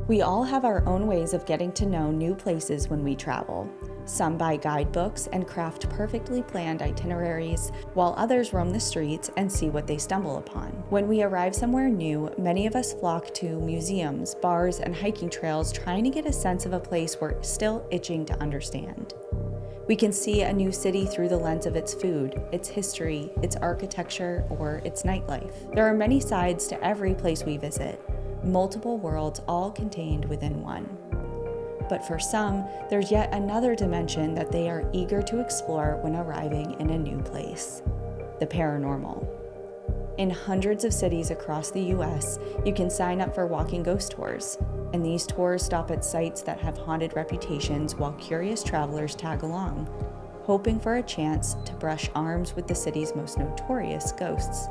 We all have our own ways of getting to know new places when we travel. Some buy guidebooks and craft perfectly planned itineraries, while others roam the streets and see what they stumble upon. When we arrive somewhere new, many of us flock to museums, bars, and hiking trails trying to get a sense of a place we're still itching to understand. We can see a new city through the lens of its food, its history, its architecture, or its nightlife. There are many sides to every place we visit, multiple worlds all contained within one. But for some, there's yet another dimension that they are eager to explore when arriving in a new place: the paranormal. In hundreds of cities across the US, you can sign up for walking ghost tours, and these tours stop at sites that have haunted reputations while curious travelers tag along, hoping for a chance to brush arms with the city's most notorious ghosts.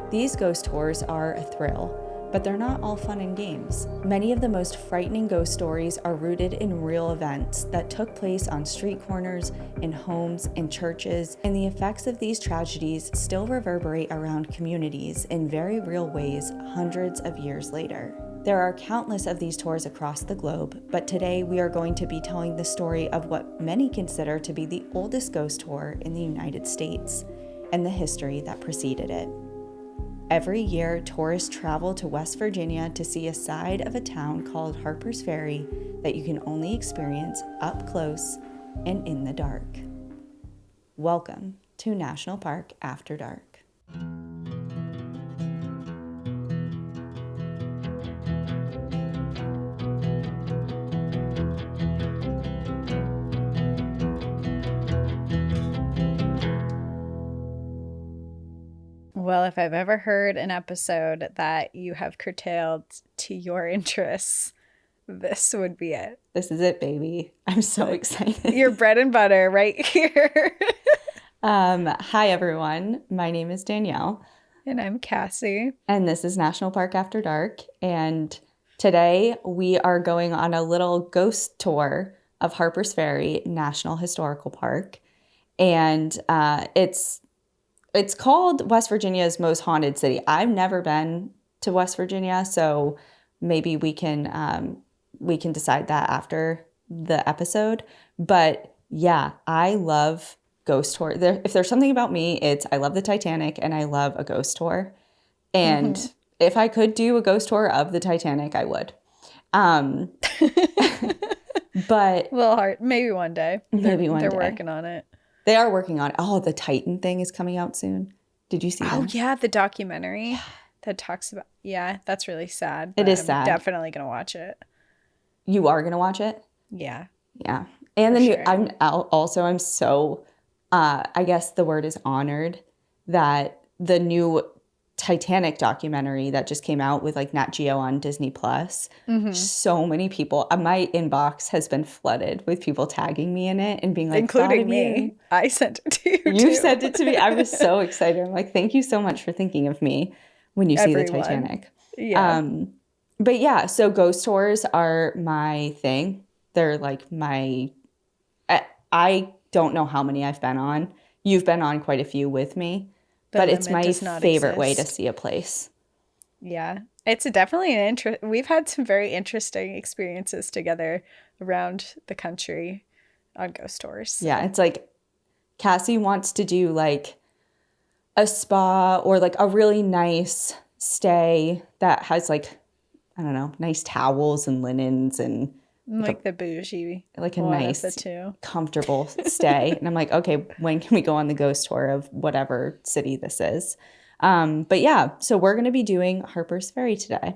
These ghost tours are a thrill, but they're not all fun and games. Many of the most frightening ghost stories are rooted in real events that took place on street corners, in homes, in churches, and the effects of these tragedies still reverberate around communities in very real ways hundreds of years later. There are countless of these tours across the globe, but today we are going to be telling the story of what many consider to be the oldest ghost tour in the United States, and the history that preceded it. Every year, tourists travel to West Virginia to see a side of a town called Harpers Ferry that you can only experience up close and in the dark. Welcome to National Park After Dark. Well, if I've ever heard an episode that you have curtailed to your interests, this would be it. This is it, baby. I'm so excited. Your bread and butter right here. Hi, everyone. My name is Danielle. And I'm Cassie. And this is National Park After Dark. And today we are going on a little ghost tour of Harpers Ferry National Historical Park. And it's called West Virginia's most haunted city. I've never been to West Virginia, so maybe we can decide that after the episode. But yeah, I love ghost tour. If there's something about me, it's I love the Titanic and I love a ghost tour. And if I could do a ghost tour of the Titanic, I would. But a little hard. Maybe one day. They're working on it. They are working on it. Oh, the Titan thing is coming out soon. Did you see that? Oh, yeah, the documentary that talks about... Yeah, that's really sad. It is sad. I'm definitely going to watch it. You are going to watch it? Yeah. Yeah. And then I'm so, I guess the word is honored that the new Titanic documentary that just came out with like Nat Geo on Disney Plus. So many people, my inbox has been flooded with people tagging me in it and being like, including me. I sent it to you. You sent it to me. I was so excited. I'm like, thank you so much for thinking of me when you see the Titanic. Yeah. But yeah, so ghost tours are my thing. They're like I don't know how many I've been on. You've been on quite a few with me. But it's my favorite way to see a place. Yeah. It's definitely we've had some very interesting experiences together around the country on ghost tours. So. Yeah, it's like Cassie wants to do like a spa or like a really nice stay that has like, I don't know, nice towels and linens and like the bougie, like a nice, comfortable stay. And I'm like, okay, when can we go on the ghost tour of whatever city this is? But yeah, so we're going to be doing Harpers Ferry today.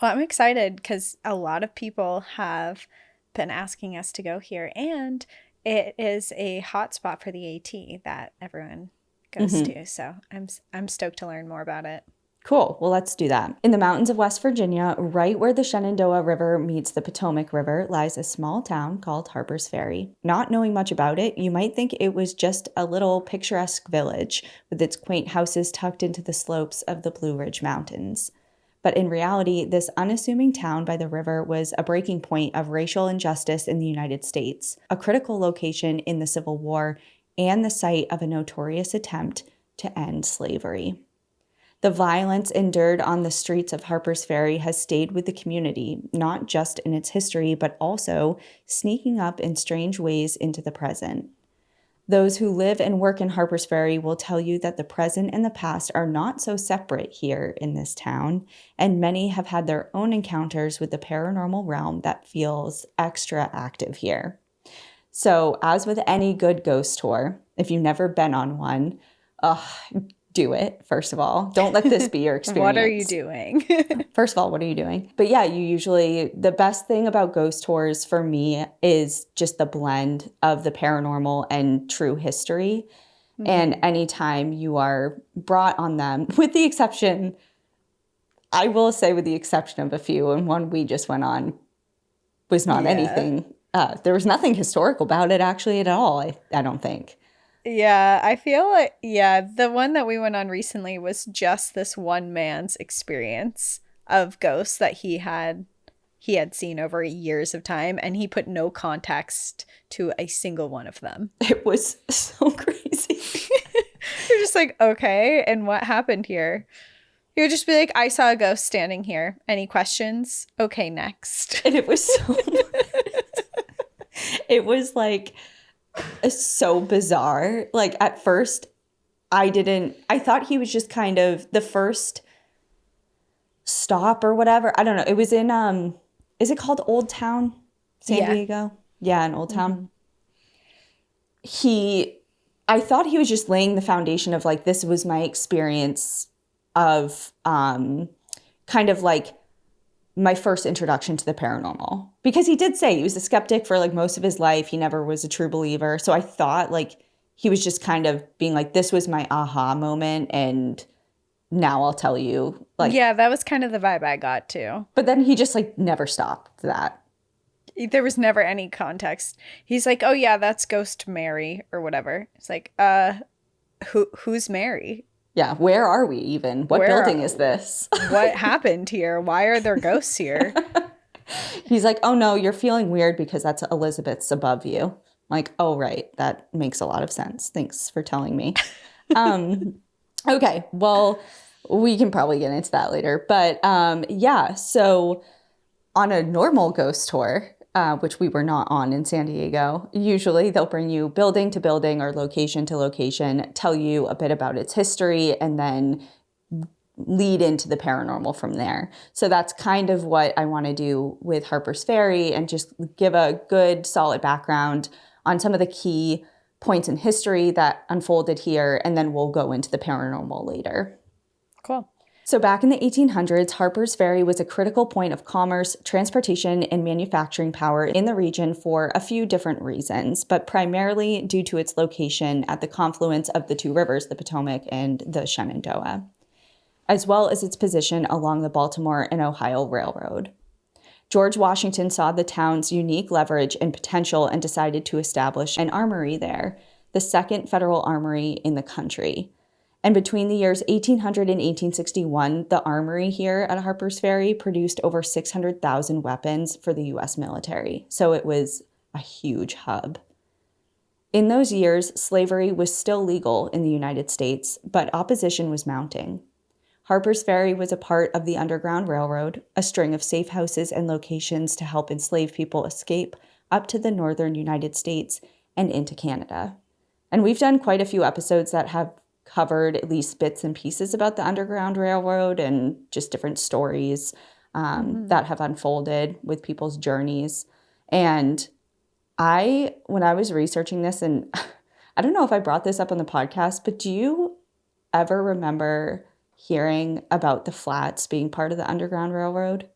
Well, I'm excited because a lot of people have been asking us to go here, and it is a hot spot for the AT that everyone goes to. So I'm stoked to learn more about it. Cool. Well, let's do that. In the mountains of West Virginia, right where the Shenandoah River meets the Potomac River, lies a small town called Harpers Ferry. Not knowing much about it, you might think it was just a little picturesque village with its quaint houses tucked into the slopes of the Blue Ridge Mountains. But in reality, this unassuming town by the river was a breaking point of racial injustice in the United States, a critical location in the Civil War, and the site of a notorious attempt to end slavery. The violence endured on the streets of Harpers Ferry has stayed with the community, not just in its history, but also sneaking up in strange ways into the present. Those who live and work in Harpers Ferry will tell you that the present and the past are not so separate here in this town, and many have had their own encounters with the paranormal realm that feels extra active here. So, as with any good ghost tour, if you've never been on one, do it, first of all. Don't let this be your experience. What are you doing? First of all, what are you doing? But yeah, the best thing about ghost tours for me is just the blend of the paranormal and true history. Mm-hmm. And anytime you are brought on them, with the exception of a few, and one we just went on was not anything. There was nothing historical about it actually at all, I don't think. Yeah, I feel like, the one that we went on recently was just this one man's experience of ghosts that he had seen over years of time, and he put no context to a single one of them. It was so crazy. You're just like, okay, and what happened here? He would just be like, I saw a ghost standing here. Any questions? Okay, next. And it was so it was like so bizarre. Like at first I thought he was just kind of the first stop or whatever. I don't know. It was in is it called Old Town, San Diego? Yeah, in Old Town. Mm-hmm. I thought he was just laying the foundation of like, this was my experience of kind of like my first introduction to the paranormal, because he did say he was a skeptic for like most of his life. He never was a true believer. So I thought like he was just kind of being like, this was my aha moment, and now I'll tell you. Like, yeah, that was kind of the vibe I got too. But then he just like never stopped that. There was never any context. He's like, oh yeah, that's Ghost Mary or whatever. It's like, who's Mary? Yeah, where are we even? What building is this? What happened here? Why are there ghosts here? He's like, oh no, you're feeling weird because that's Elizabeth's above you. I'm like, oh right, that makes a lot of sense. Thanks for telling me. Okay, well, we can probably get into that later. But so on a normal ghost tour, which we were not on in San Diego, usually they'll bring you building to building or location to location, tell you a bit about its history, and then lead into the paranormal from there. So that's kind of what I want to do with Harpers Ferry, and just give a good solid background on some of the key points in history that unfolded here, and then we'll go into the paranormal later. Cool. So back in the 1800s, Harpers Ferry was a critical point of commerce, transportation, and manufacturing power in the region for a few different reasons, but primarily due to its location at the confluence of the two rivers, the Potomac and the Shenandoah, as well as its position along the Baltimore and Ohio Railroad. George Washington saw the town's unique leverage and potential and decided to establish an armory there, the second federal armory in the country. And between the years 1800 and 1861, the armory here at Harpers Ferry produced over 600,000 weapons for the U.S. military. So it was a huge hub. In those years, slavery was still legal in the United States, but opposition was mounting. Harpers Ferry was a part of the Underground Railroad, a string of safe houses and locations to help enslaved people escape up to the northern United States and into Canada. And we've done quite a few episodes that have covered at least bits and pieces about the Underground Railroad and just different stories that have unfolded with people's journeys. And when I was researching this, and I don't know if I brought this up on the podcast, but do you ever remember hearing about the flats being part of the Underground Railroad?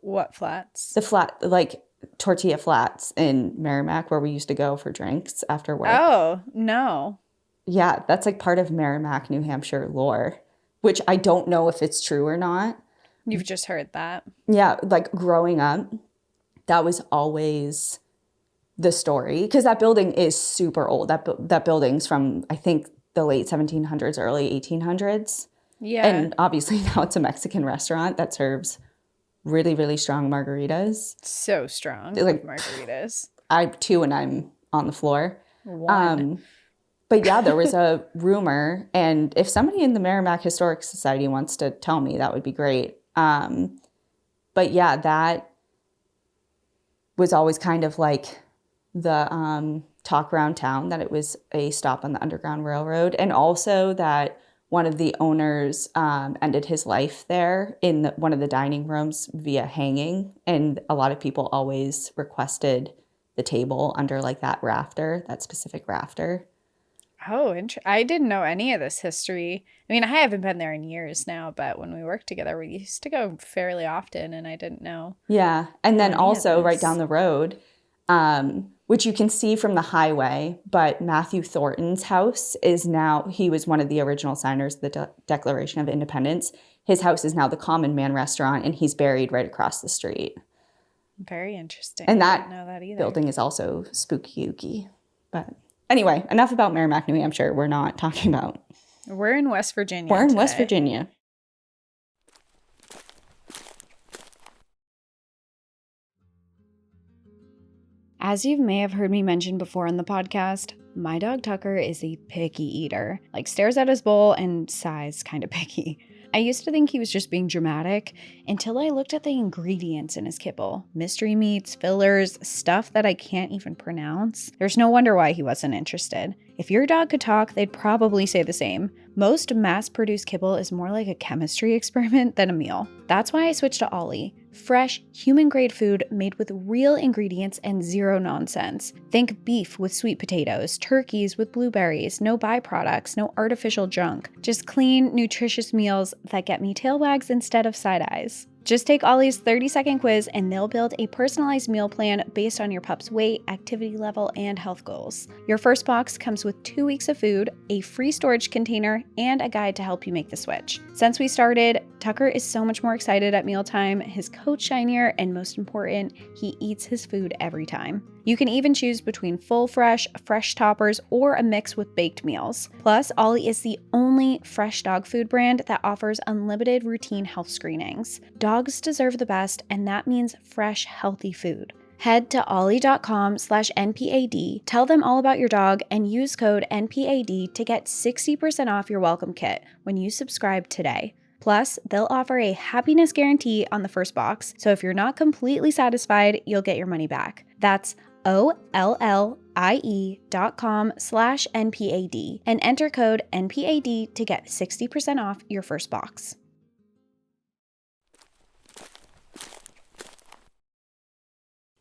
What flats? The flat, like tortilla flats in Merrimack, where we used to go for drinks after work. Oh, no. Yeah, that's like part of Merrimack, New Hampshire lore, which I don't know if it's true or not. You've just heard that. Yeah, like growing up, that was always the story, because that building is super old. That building's from, I think, the late 1700s, early 1800s. Yeah. And obviously now it's a Mexican restaurant that serves really, really strong margaritas. So strong, like margaritas. I too, and I'm on the floor. One. But yeah, there was a rumor, and if somebody in the Merrimack Historic Society wants to tell me, that would be great. But yeah, that was always kind of like the talk around town, that it was a stop on the Underground Railroad, and also that one of the owners ended his life there in one of the dining rooms via hanging, and a lot of people always requested the table under like that rafter, that specific rafter. Oh, I didn't know any of this history. I mean, I haven't been there in years now, but when we worked together, we used to go fairly often, and I didn't know. Yeah, and then any of also right this. down the road, which you can see from the highway, but Matthew Thornton's house is now, he was one of the original signers of the Declaration of Independence. His house is now the Common Man Restaurant, and he's buried right across the street. Very interesting. And I that didn't know that either. building is also spooky-ooky. But anyway, enough about Merrimack, New Hampshire. We're not talking about. We're in West Virginia. We're in today. West Virginia. As you may have heard me mention before on the podcast, my dog Tucker is a picky eater. Like, stares at his bowl and sighs kind of picky. I used to think he was just being dramatic until I looked at the ingredients in his kibble. Mystery meats, fillers, stuff that I can't even pronounce. There's no wonder why he wasn't interested. If your dog could talk, they'd probably say the same. Most mass-produced kibble is more like a chemistry experiment than a meal. That's why I switched to Ollie. Fresh, human-grade food made with real ingredients and zero nonsense. Think beef with sweet potatoes, turkeys with blueberries, no byproducts, no artificial junk. Just clean, nutritious meals that get me tail wags instead of side eyes. Just take Ollie's 30-second quiz and they'll build a personalized meal plan based on your pup's weight, activity level, and health goals. Your first box comes with 2 weeks of food, a free storage container, and a guide to help you make the switch. Since we started, Tucker is so much more excited at mealtime, his coat's shinier, and most important, he eats his food every time. You can even choose between full fresh toppers, or a mix with baked meals. Plus, Ollie is the only fresh dog food brand that offers unlimited routine health screenings. Dogs deserve the best, and that means fresh, healthy food. Head to ollie.com/NPAD, tell them all about your dog, and use code NPAD to get 60% off your welcome kit when you subscribe today. Plus, they'll offer a happiness guarantee on the first box, so if you're not completely satisfied, you'll get your money back. That's OLLIE.com/NPAD and enter code NPAD to get 60% off your first box.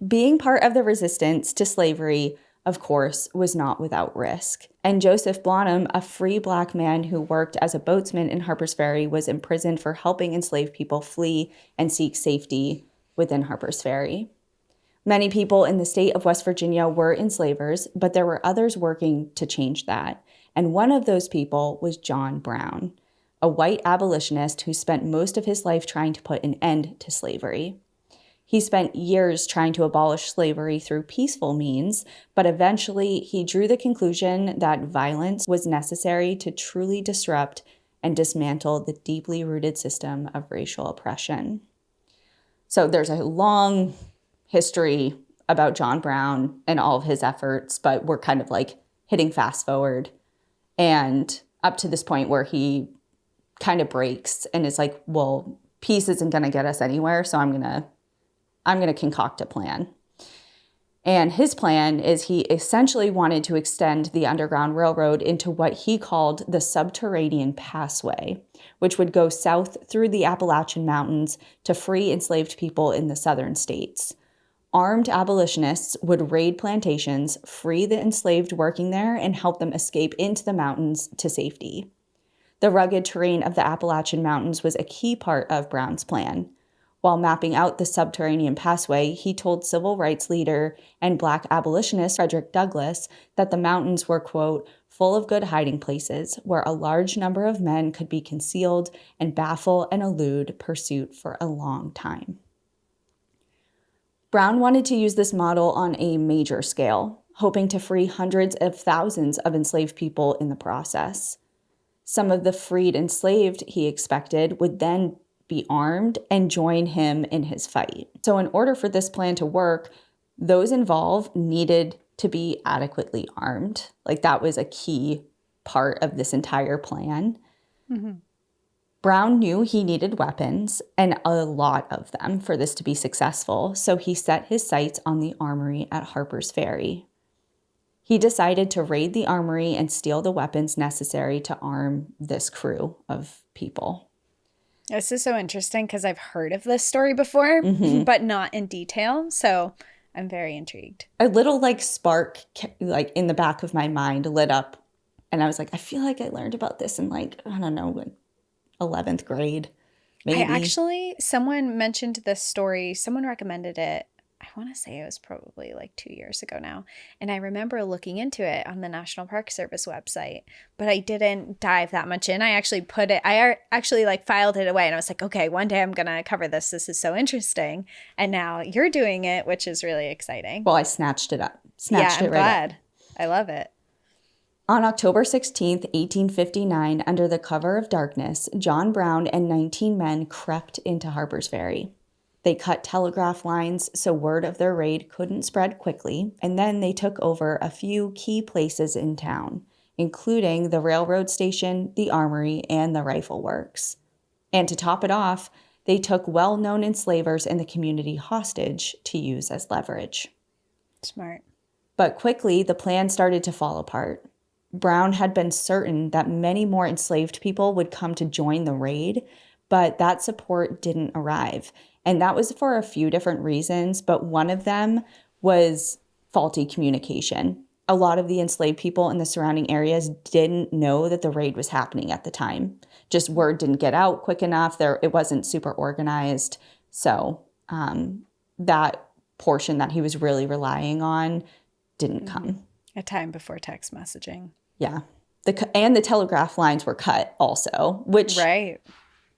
Being part of the resistance to slavery, of course, was not without risk. And Joseph Blanham, a free Black man who worked as a boatsman in Harpers Ferry, was imprisoned for helping enslaved people flee and seek safety within Harpers Ferry. Many people in the state of West Virginia were enslavers, but there were others working to change that. And one of those people was John Brown, a white abolitionist who spent most of his life trying to put an end to slavery. He spent years trying to abolish slavery through peaceful means, but eventually he drew the conclusion that violence was necessary to truly disrupt and dismantle the deeply rooted system of racial oppression. So there's a long history about John Brown and all of his efforts, but we're kind of like hitting fast forward and up to this point where he kind of breaks and is like, well, peace isn't going to get us anywhere, so I'm going to concoct a plan. And his plan is he essentially wanted to extend the Underground Railroad into what he called the Subterranean Passway, which would go south through the Appalachian Mountains to free enslaved people in the southern states. Armed abolitionists would raid plantations, free the enslaved working there, and help them escape into the mountains to safety. The rugged terrain of the Appalachian Mountains was a key part of Brown's plan. While mapping out the Subterranean Passway, he told civil rights leader and Black abolitionist Frederick Douglass that the mountains were, quote, full of good hiding places where a large number of men could be concealed and baffle and elude pursuit for a long time. Brown wanted to use this model on a major scale, hoping to free hundreds of thousands of enslaved people in the process. Some of the freed enslaved, he expected, would then be armed and join him in his fight. So in order for this plan to work, those involved needed to be adequately armed. Like, that was a key part of this entire plan. Mm-hmm. Brown knew he needed weapons, and a lot of them, for this to be successful, so he set his sights on the armory at Harpers Ferry. He decided to raid the armory and steal the weapons necessary to arm this crew of people. This is so interesting because I've heard of this story before, but not in detail, so I'm very intrigued. A little like spark like in the back of my mind lit up, and I was like, I feel like I learned about this in like, I don't know, like 11th grade, maybe. Someone mentioned this story. Someone recommended it. I want to say it was probably like 2 years ago now. And I remember looking into it on the National Park Service website, but I didn't dive that much in. I actually like filed it away, and I was like, okay, one day I'm going to cover this. This is so interesting. And now you're doing it, which is really exciting. Well, I snatched it up. I'm glad. I love it. On October 16th, 1859, under the cover of darkness, John Brown and 19 men crept into Harpers Ferry. They cut telegraph lines so word of their raid couldn't spread quickly, and then they took over a few key places in town, including the railroad station, the armory, and the rifle works. And to top it off, they took well-known enslavers in the community hostage to use as leverage. Smart. But quickly, the plan started to fall apart. Brown had been certain that many more enslaved people would come to join the raid, but that support didn't arrive. And that was for a few different reasons, but one of them was faulty communication. A lot of the enslaved people in the surrounding areas didn't know that the raid was happening at the time. Just word didn't get out quick enough. It wasn't super organized. So that portion that he was really relying on didn't come. A time before text messaging. Yeah. And the telegraph lines were cut also, which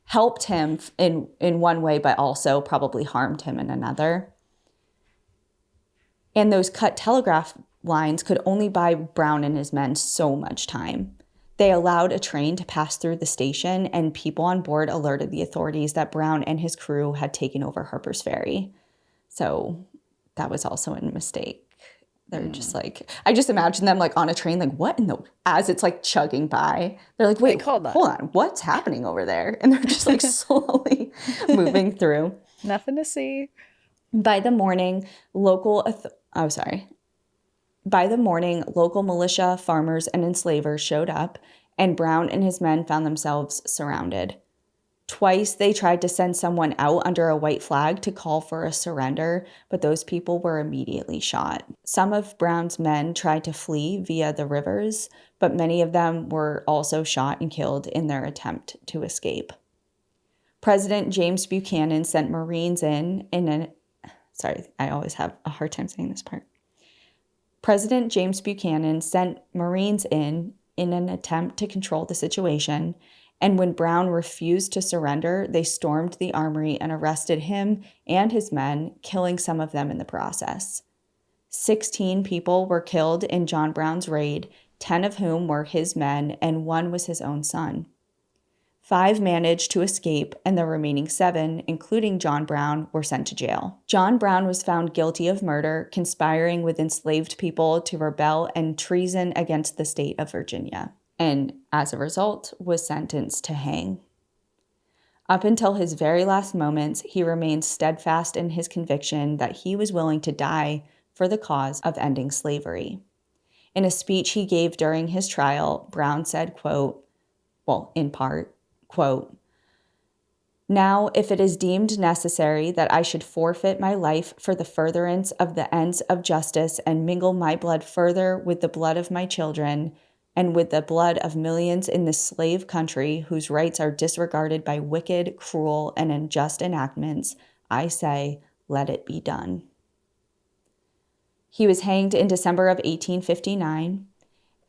helped him in one way, but also probably harmed him in another. And those cut telegraph lines could only buy Brown and his men so much time. They allowed a train to pass through the station, and people on board alerted the authorities that Brown and his crew had taken over Harpers Ferry. So that was also a mistake. They're just like, I just imagine them like on a train, like what in the, as it's like chugging by. They're like, wait, hold on, what's happening over there? And they're just like slowly moving through. Nothing to see. By the morning, local militia, farmers, and enslavers showed up, and Brown and his men found themselves surrounded. Twice they tried to send someone out under a white flag to call for a surrender, but those people were immediately shot. Some of Brown's men tried to flee via the rivers, but many of them were also shot and killed in their attempt to escape. President James Buchanan sent Marines President James Buchanan sent Marines in an attempt to control the situation, and when Brown refused to surrender, they stormed the armory and arrested him and his men, killing some of them in the process. 16 people were killed in John Brown's raid, 10 of whom were his men, and 1 was his own son. 5 managed to escape, and the remaining 7, including John Brown, were sent to jail. John Brown was found guilty of murder, conspiring with enslaved people to rebel, and treason against the state of Virginia, and as a result was sentenced to hang. Up until his very last moments, he remained steadfast in his conviction that he was willing to die for the cause of ending slavery. In a speech he gave during his trial, Brown said, "Now, if it is deemed necessary that I should forfeit my life for the furtherance of the ends of justice and mingle my blood further with the blood of my children, and with the blood of millions in this slave country whose rights are disregarded by wicked, cruel, and unjust enactments, I say, let it be done." He was hanged in December of 1859,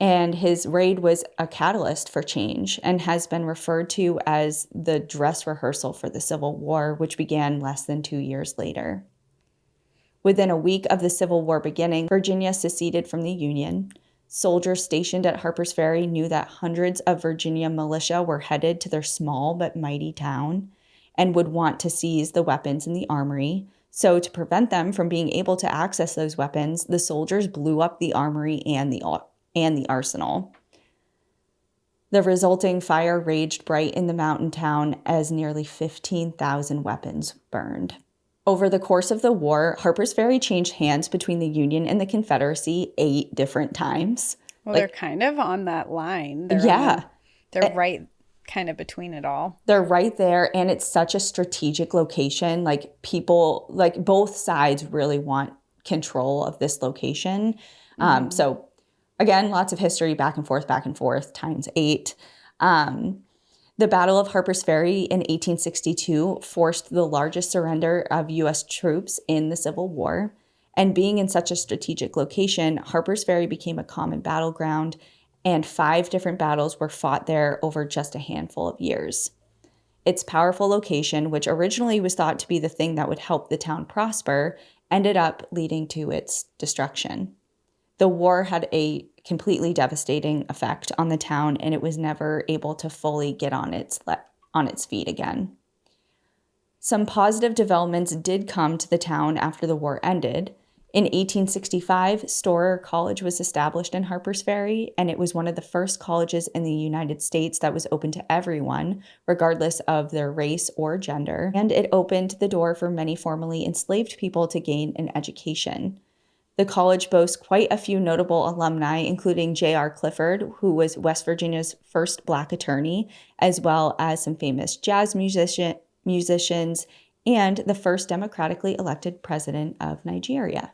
and his raid was a catalyst for change and has been referred to as the dress rehearsal for the Civil War, which began less than 2 years later. Within a week of the Civil War beginning, Virginia seceded from the Union. Soldiers stationed at Harpers Ferry knew that hundreds of Virginia militia were headed to their small but mighty town and would want to seize the weapons in the armory, So to prevent them from being able to access those weapons, the soldiers blew up the armory and the arsenal. The resulting fire raged bright in the mountain town as nearly 15,000 weapons burned. Over the course of the war, Harpers Ferry changed hands between the Union and the Confederacy 8 different times. Well, they're kind of on that line. Yeah. They're right kind of between it all. They're right there, and it's such a strategic location. Like, people, like, both sides really want control of this location. So, again, lots of history, back and forth, times 8. The Battle of Harpers Ferry in 1862 forced the largest surrender of U.S. troops in the Civil War. And being in such a strategic location, Harpers Ferry became a common battleground, and 5 different battles were fought there over just a handful of years. Its powerful location, which originally was thought to be the thing that would help the town prosper, ended up leading to its destruction. The war had a completely devastating effect on the town, and it was never able to fully get on its feet again. Some positive developments did come to the town after the war ended. In 1865, Storer College was established in Harpers Ferry, and it was one of the first colleges in the United States that was open to everyone, regardless of their race or gender, and it opened the door for many formerly enslaved people to gain an education. The college boasts quite a few notable alumni, including J.R. Clifford, who was West Virginia's first Black attorney, as well as some famous jazz musicians, and the first democratically elected president of Nigeria.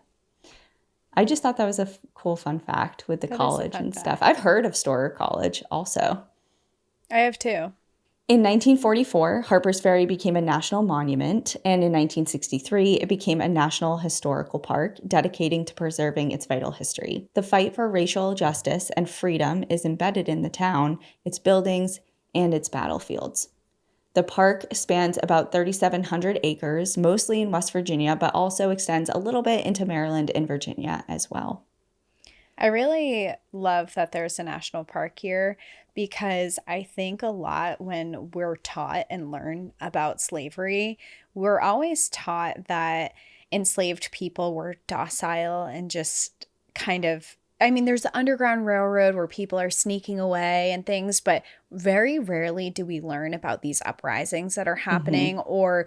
I just thought that was a cool fun fact with the college and stuff. I've heard of Storer College also. I have too. In 1944, Harpers Ferry became a national monument, and in 1963, it became a national historical park, dedicating to preserving its vital history. The fight for racial justice and freedom is embedded in the town, its buildings, and its battlefields. The park spans about 3,700 acres, mostly in West Virginia, but also extends a little bit into Maryland and Virginia as well. I really love that there's a national park here, because I think a lot when we're taught and learn about slavery, we're always taught that enslaved people were docile and just kind of, I mean, there's the Underground Railroad where people are sneaking away and things, but very rarely do we learn about these uprisings that are happening or,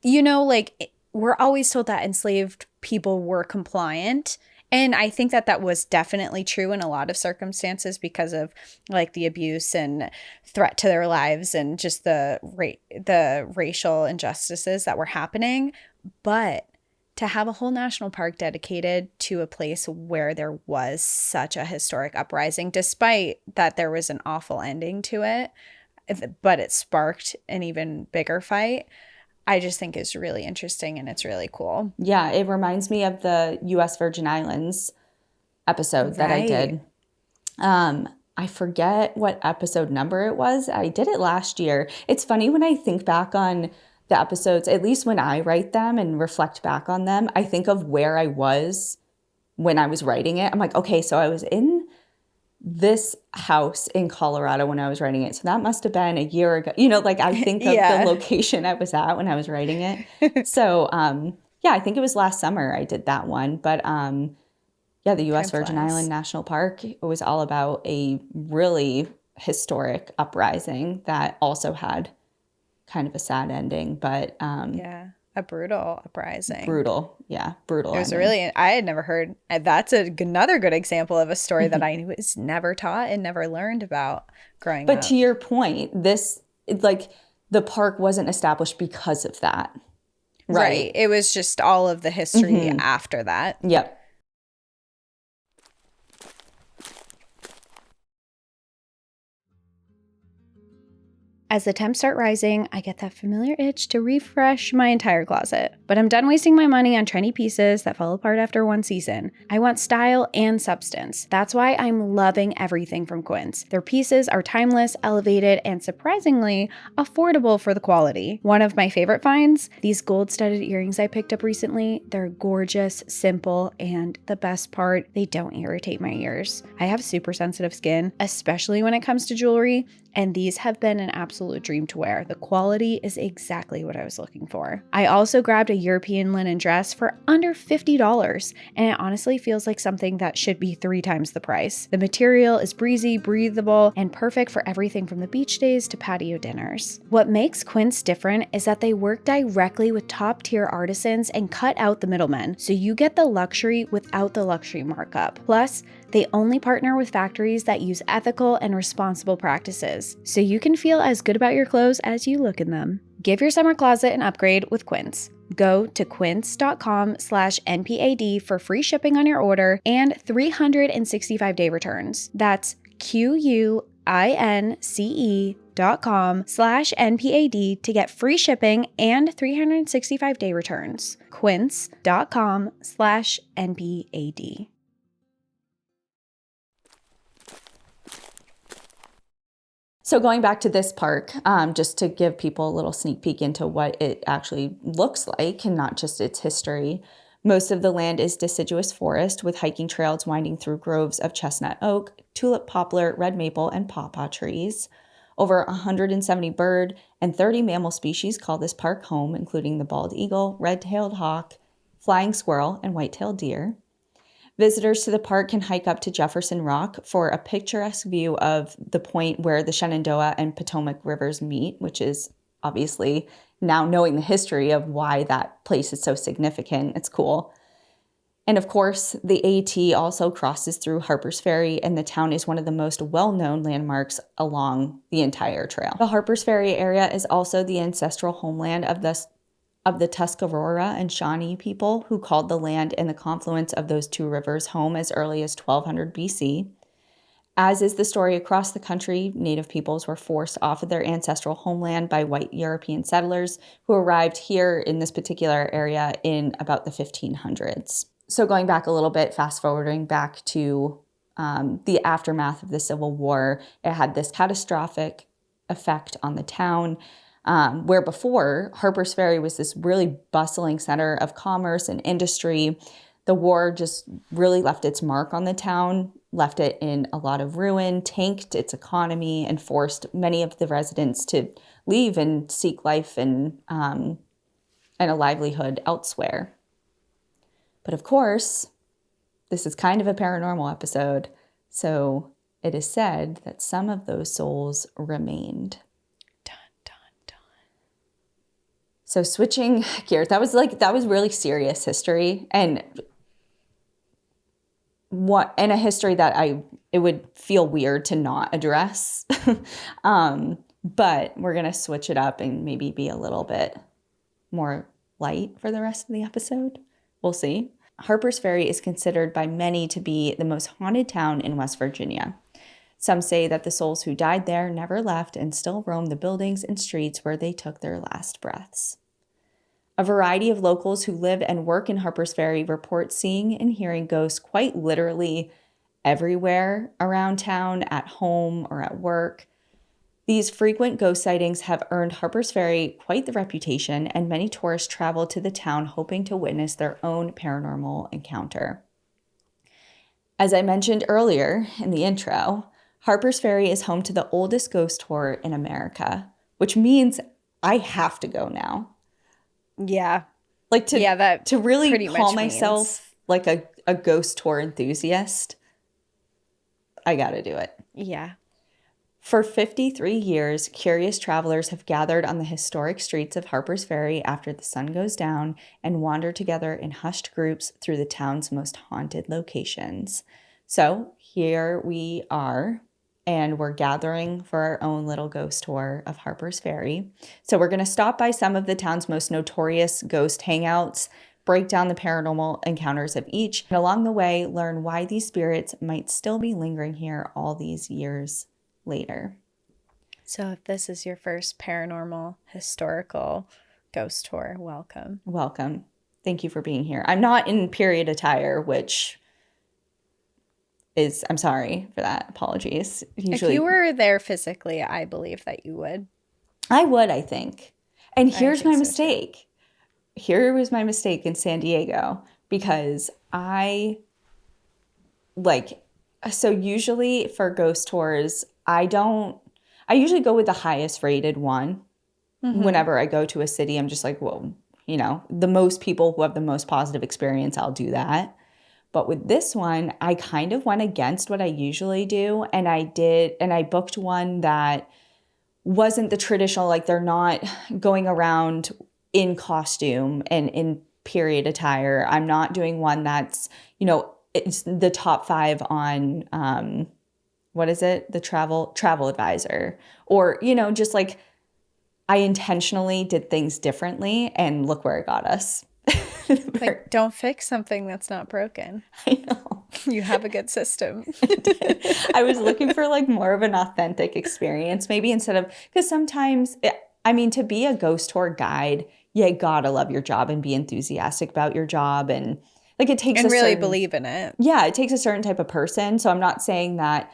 like, we're always told that enslaved people were compliant. And I think that was definitely true in a lot of circumstances because of like the abuse and threat to their lives and just the racial injustices that were happening. But to have a whole national park dedicated to a place where there was such a historic uprising, despite that there was an awful ending to it, but it sparked an even bigger fight, I just think is really interesting and it's really cool. Yeah, it reminds me of the U.S. Virgin Islands episode that I did. I forget what episode number it was. I did it last year. It's funny when I think back on the episodes, at least when I write them and reflect back on them, I think of where I was when I was writing it. I'm like, okay, so I was in this house in Colorado when I was writing it. So that must have been a year ago. I think of the location I was at when I was writing it. So, I think it was last summer I did that one. But, the U.S. Virgin Island National Park, it was all about a really historic uprising that also had kind of a sad ending. But, a brutal uprising. Brutal. It was I had never heard. That's another good example of a story that I was never taught and never learned about growing up. But to your point, the park wasn't established because of that. Right. It was just all of the history after that. Yep. As the temps start rising, I get that familiar itch to refresh my entire closet. But I'm done wasting my money on trendy pieces that fall apart after one season. I want style and substance. That's why I'm loving everything from Quince. Their pieces are timeless, elevated, and surprisingly affordable for the quality. One of my favorite finds, these gold-studded earrings I picked up recently. They're gorgeous, simple, and the best part, they don't irritate my ears. I have super sensitive skin, especially when it comes to jewelry, and these have been an absolute dream to wear. The quality is exactly what I was looking for. I also grabbed a European linen dress for under $50, and it honestly feels like something that should be 3 times the price. The material is breezy, breathable, and perfect for everything from the beach days to patio dinners. What makes Quince different is that they work directly with top-tier artisans and cut out the middlemen, so you get the luxury without the luxury markup. Plus, they only partner with factories that use ethical and responsible practices, so you can feel as good about your clothes as you look in them. Give your summer closet an upgrade with Quince. Go to quince.com/NPAD for free shipping on your order and 365-day returns. That's QUINCE.com/NPAD to get free shipping and 365-day returns. Quince.com/NPAD. So going back to this park, just to give people a little sneak peek into what it actually looks like and not just its history. Most of the land is deciduous forest with hiking trails winding through groves of chestnut oak, tulip poplar, red maple, and pawpaw trees. Over 170 bird and 30 mammal species call this park home, including the bald eagle, red-tailed hawk, flying squirrel, and white-tailed deer. Visitors to the park can hike up to Jefferson Rock for a picturesque view of the point where the Shenandoah and Potomac rivers meet, which is obviously, now knowing the history of why that place is so significant, it's cool. And of course, the AT also crosses through Harpers Ferry, and the town is one of the most well-known landmarks along the entire trail. The Harpers Ferry area is also the ancestral homeland of the Tuscarora and Shawnee people, who called the land and the confluence of those two rivers home as early as 1200 BC. As is the story across the country, Native peoples were forced off of their ancestral homeland by white European settlers who arrived here in this particular area in about the 1500s. So going back a little bit, fast forwarding back to the aftermath of the Civil War, it had this catastrophic effect on the town. Where before, Harpers Ferry was this really bustling center of commerce and industry. The war just really left its mark on the town, left it in a lot of ruin, tanked its economy, and forced many of the residents to leave and seek life and a livelihood elsewhere. But of course, this is kind of a paranormal episode, so it is said that some of those souls remained. So switching gears, that was really serious history, and a history that it would feel weird to not address. But we're gonna switch it up and maybe be a little bit more light for the rest of the episode. We'll see. Harpers Ferry is considered by many to be the most haunted town in West Virginia. Some say that the souls who died there never left and still roam the buildings and streets where they took their last breaths. A variety of locals who live and work in Harpers Ferry report seeing and hearing ghosts quite literally everywhere around town, at home, or at work. These frequent ghost sightings have earned Harpers Ferry quite the reputation, and many tourists travel to the town hoping to witness their own paranormal encounter. As I mentioned earlier in the intro, Harpers Ferry is home to the oldest ghost tour in America, which means I have to go now. Yeah. To really pretty call much myself like a ghost tour enthusiast, I gotta do it. Yeah. For 53 years, curious travelers have gathered on the historic streets of Harpers Ferry after the sun goes down and wander together in hushed groups through the town's most haunted locations. So here we are, and we're gathering for our own little ghost tour of Harpers Ferry. So we're going to stop by some of the town's most notorious ghost hangouts, break down the paranormal encounters of each, and along the way, learn why these spirits might still be lingering here all these years later. So if this is your first paranormal historical ghost tour, welcome. Welcome. Thank you for being here. I'm not in period attire, which is, I'm sorry for that. Apologies. Usually, if you were there physically, I believe that you would. I would, I think. And here's my mistake. Here was my mistake in San Diego, because so usually for ghost tours, I I usually go with the highest rated one. Whenever I go to a city, I'm just like, well, you know, the most people who have the most positive experience, I'll do that. But with this one, I kind of went against what I usually do. And I booked one that wasn't the traditional, like they're not going around in costume and in period attire. I'm not doing one that's, you know, it's the top 5 on, what is it? The travel advisor, or, you know, just like I intentionally did things differently and look where it got us. Like, don't fix something that's not broken. I know. You have a good system. I was looking for like more of an authentic experience, maybe instead of, because sometimes, I mean, to be a ghost tour guide, you gotta love your job and be enthusiastic about your job. And like it takes and really believe in it. Yeah, it takes a certain type of person. So I'm not saying that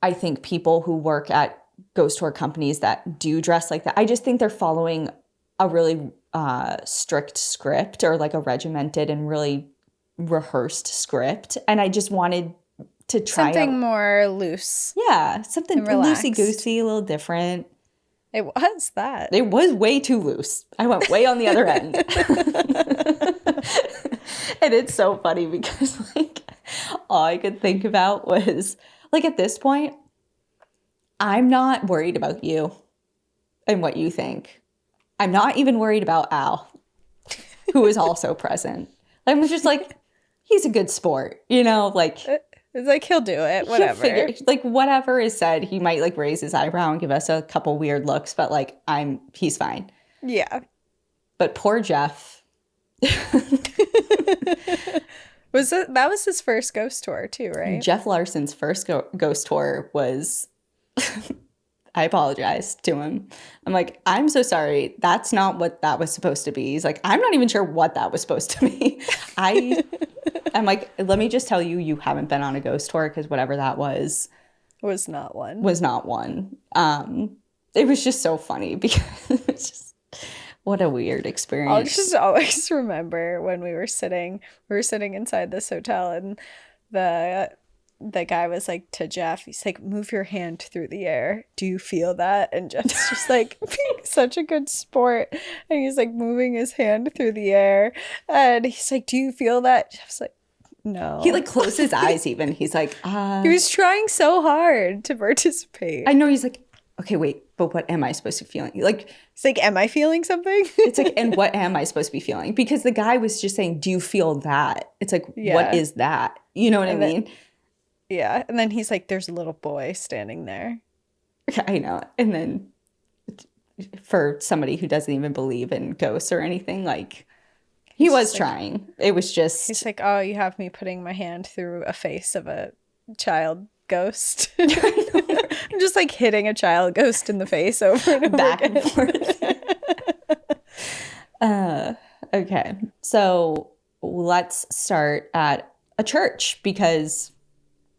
I think people who work at ghost tour companies that do dress like that, I just think they're following a really strict script, or like a regimented and really rehearsed script. And I just wanted to try something more loose. Yeah, something loosey-goosey, a little different. It was that. It was way too loose. I went way on the other end. And it's so funny because like all I could think about was like at this point, I'm not worried about you and what you think. I'm not even worried about Al, who is also present. I'm just like, he's a good sport, you know, like. It's like, he'll do it, whatever. Like, whatever is said, he might, like, raise his eyebrow and give us a couple weird looks, but, like, he's fine. Yeah. But poor Jeff. That was his first ghost tour, too, right? Jeff Larson's first ghost tour was... I apologize to him. I'm like, I'm so sorry. That's not what that was supposed to be. He's like, I'm not even sure what that was supposed to be. I'm like, let me just tell you, you haven't been on a ghost tour, because whatever that was not one. Was not one. It was just so funny because it's just, what a weird experience. I'll just always remember when we were sitting inside this hotel, and the guy was like to Jeff, he's like, move your hand through the air. Do you feel that? And Jeff's just like being such a good sport. And he's like moving his hand through the air. And he's like, do you feel that? Jeff's like, no. He like closed his eyes even. He's like, He was trying so hard to participate. I know. He's like, okay, wait, but what am I supposed to be feeling? Like, it's like, am I feeling something? It's like, and what am I supposed to be feeling? Because the guy was just saying, do you feel that? It's like, what is that? You know what I mean? Yeah. And then he's like, there's a little boy standing there. I know. And then for somebody who doesn't even believe in ghosts or anything, like, he was trying. It was just... He's like, oh, you have me putting my hand through a face of a child ghost. I'm just like hitting a child ghost in the face over and over back again. And forth. Okay. So let's start at a church, because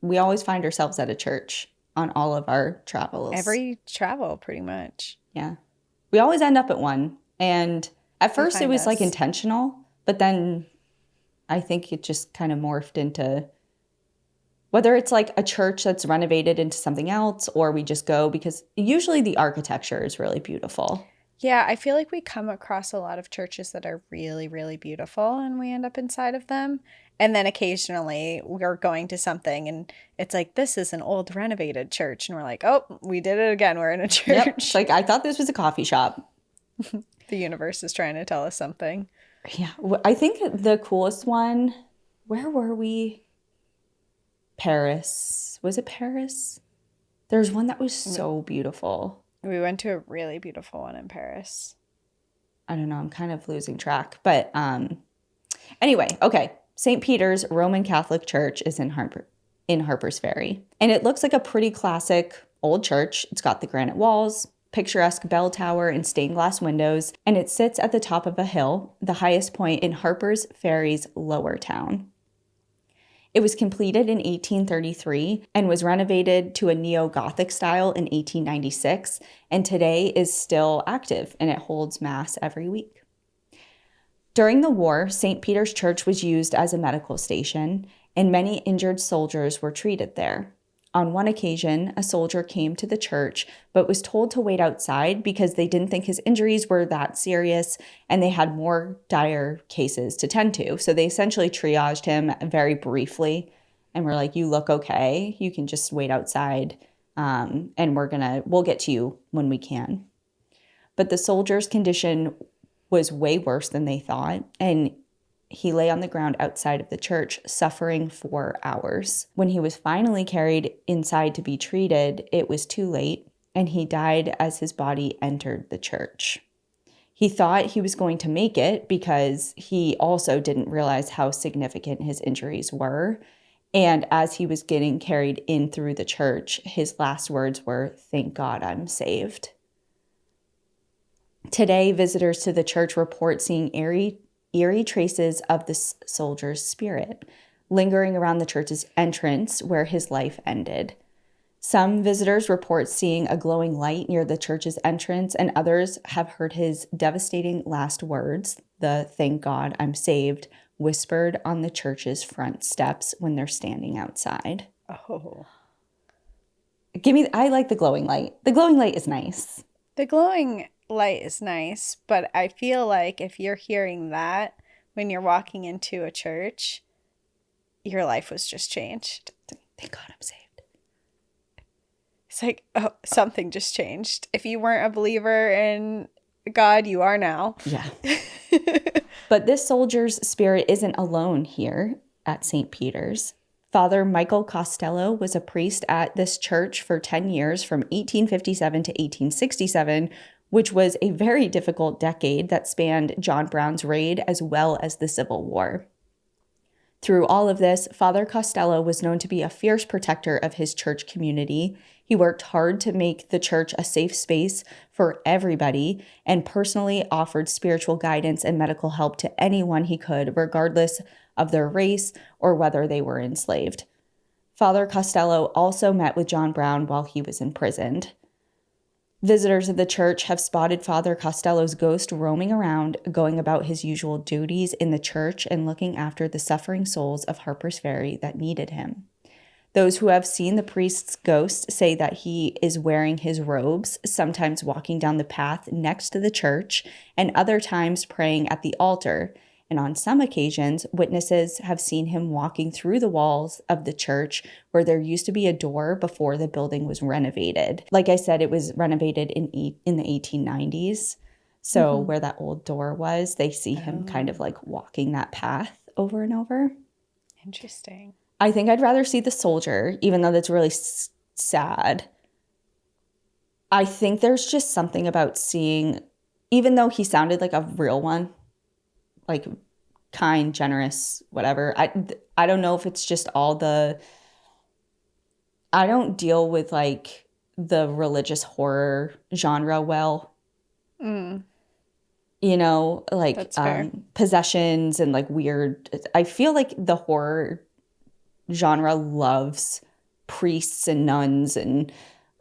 we always find ourselves at a church on all of our travels. Every travel, pretty much. Yeah. We always end up at one. And at first it was like intentional, but then I think it just kind of morphed into whether it's like a church that's renovated into something else, or we just go because usually the architecture is really beautiful. Yeah, I feel like we come across a lot of churches that are really, really beautiful, and we end up inside of them. And then occasionally we're going to something and it's like, this is an old renovated church. And we're like, oh, we did it again. We're in a church. Yep. Like, I thought this was a coffee shop. The universe is trying to tell us something. Yeah. I think the coolest one, where were we? Paris. Was it Paris? There's one that was so beautiful. We went to a really beautiful one in Paris. I don't know. I'm kind of losing track. But anyway, okay. St. Peter's Roman Catholic Church is in Harpers Ferry. And it looks like a pretty classic old church. It's got the granite walls, picturesque bell tower, and stained glass windows. And it sits at the top of a hill, the highest point in Harpers Ferry's lower town. It was completed in 1833 and was renovated to a neo-Gothic style in 1896, and today is still active, and it holds mass every week. During the war, St. Peter's Church was used as a medical station, and many injured soldiers were treated there. On one occasion, a soldier came to the church but was told to wait outside because they didn't think his injuries were that serious and they had more dire cases to tend to. So they essentially triaged him very briefly and were like, you look okay. You can just wait outside and we'll get to you when we can. But the soldier's condition was way worse than they thought, and he lay on the ground outside of the church, suffering for hours. When he was finally carried inside to be treated, it was too late, and he died as his body entered the church. He thought he was going to make it because he also didn't realize how significant his injuries were. And as he was getting carried in through the church, his last words were, "Thank God I'm saved." Today, visitors to the church report seeing eerie traces of the soldier's spirit lingering around the church's entrance where his life ended. Some visitors report seeing a glowing light near the church's entrance, and others have heard his devastating last words, the "Thank God I'm saved," whispered on the church's front steps when they're standing outside. Oh. I like the glowing light. The glowing light is nice. The glowing light is nice, but I feel like if you're hearing that when you're walking into a church, your life was just changed. Thank God I'm saved. It's like, oh, something just changed. If you weren't a believer in God, you are now. Yeah. But this soldier's spirit isn't alone here at St. Peter's. Father Michael Costello was a priest at this church for 10 years from 1857 to 1867, which was a very difficult decade that spanned John Brown's raid as well as the Civil War. Through all of this, Father Costello was known to be a fierce protector of his church community. He worked hard to make the church a safe space for everybody and personally offered spiritual guidance and medical help to anyone he could, regardless of their race or whether they were enslaved. Father Costello also met with John Brown while he was imprisoned. Visitors of the church have spotted Father Costello's ghost roaming around, going about his usual duties in the church and looking after the suffering souls of Harpers Ferry that needed him. Those who have seen the priest's ghost say that he is wearing his robes, sometimes walking down the path next to the church, and other times praying at the altar. And on some occasions, witnesses have seen him walking through the walls of the church where there used to be a door before the building was renovated. Like I said, it was renovated in the 1890s. So where that old door was, they see him kind of like walking that path over and over. Interesting. I think I'd rather see the soldier, even though that's really sad. I think there's just something about seeing, even though he sounded like a real one, like kind, generous, whatever. I don't know if it's just all I don't deal with like the religious horror genre well. You know, like possessions and like weird. I feel like the horror genre loves priests and nuns and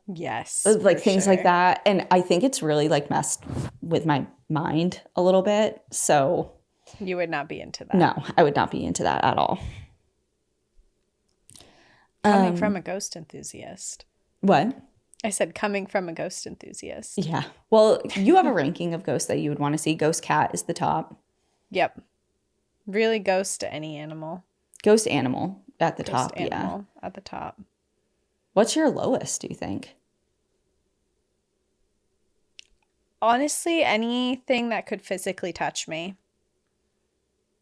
like things like that. And I think it's really like messed with my mind a little bit. So you would not be into that. No, I would not be into that at all. Coming from a ghost enthusiast. What? I said coming from a ghost enthusiast. Yeah. Well, you have a ranking of ghosts that you would want to see. Ghost cat is the top. Yep. Really ghost to any animal. Ghost animal at the top, animal at the top. What's your lowest, do you think? Honestly, anything that could physically touch me.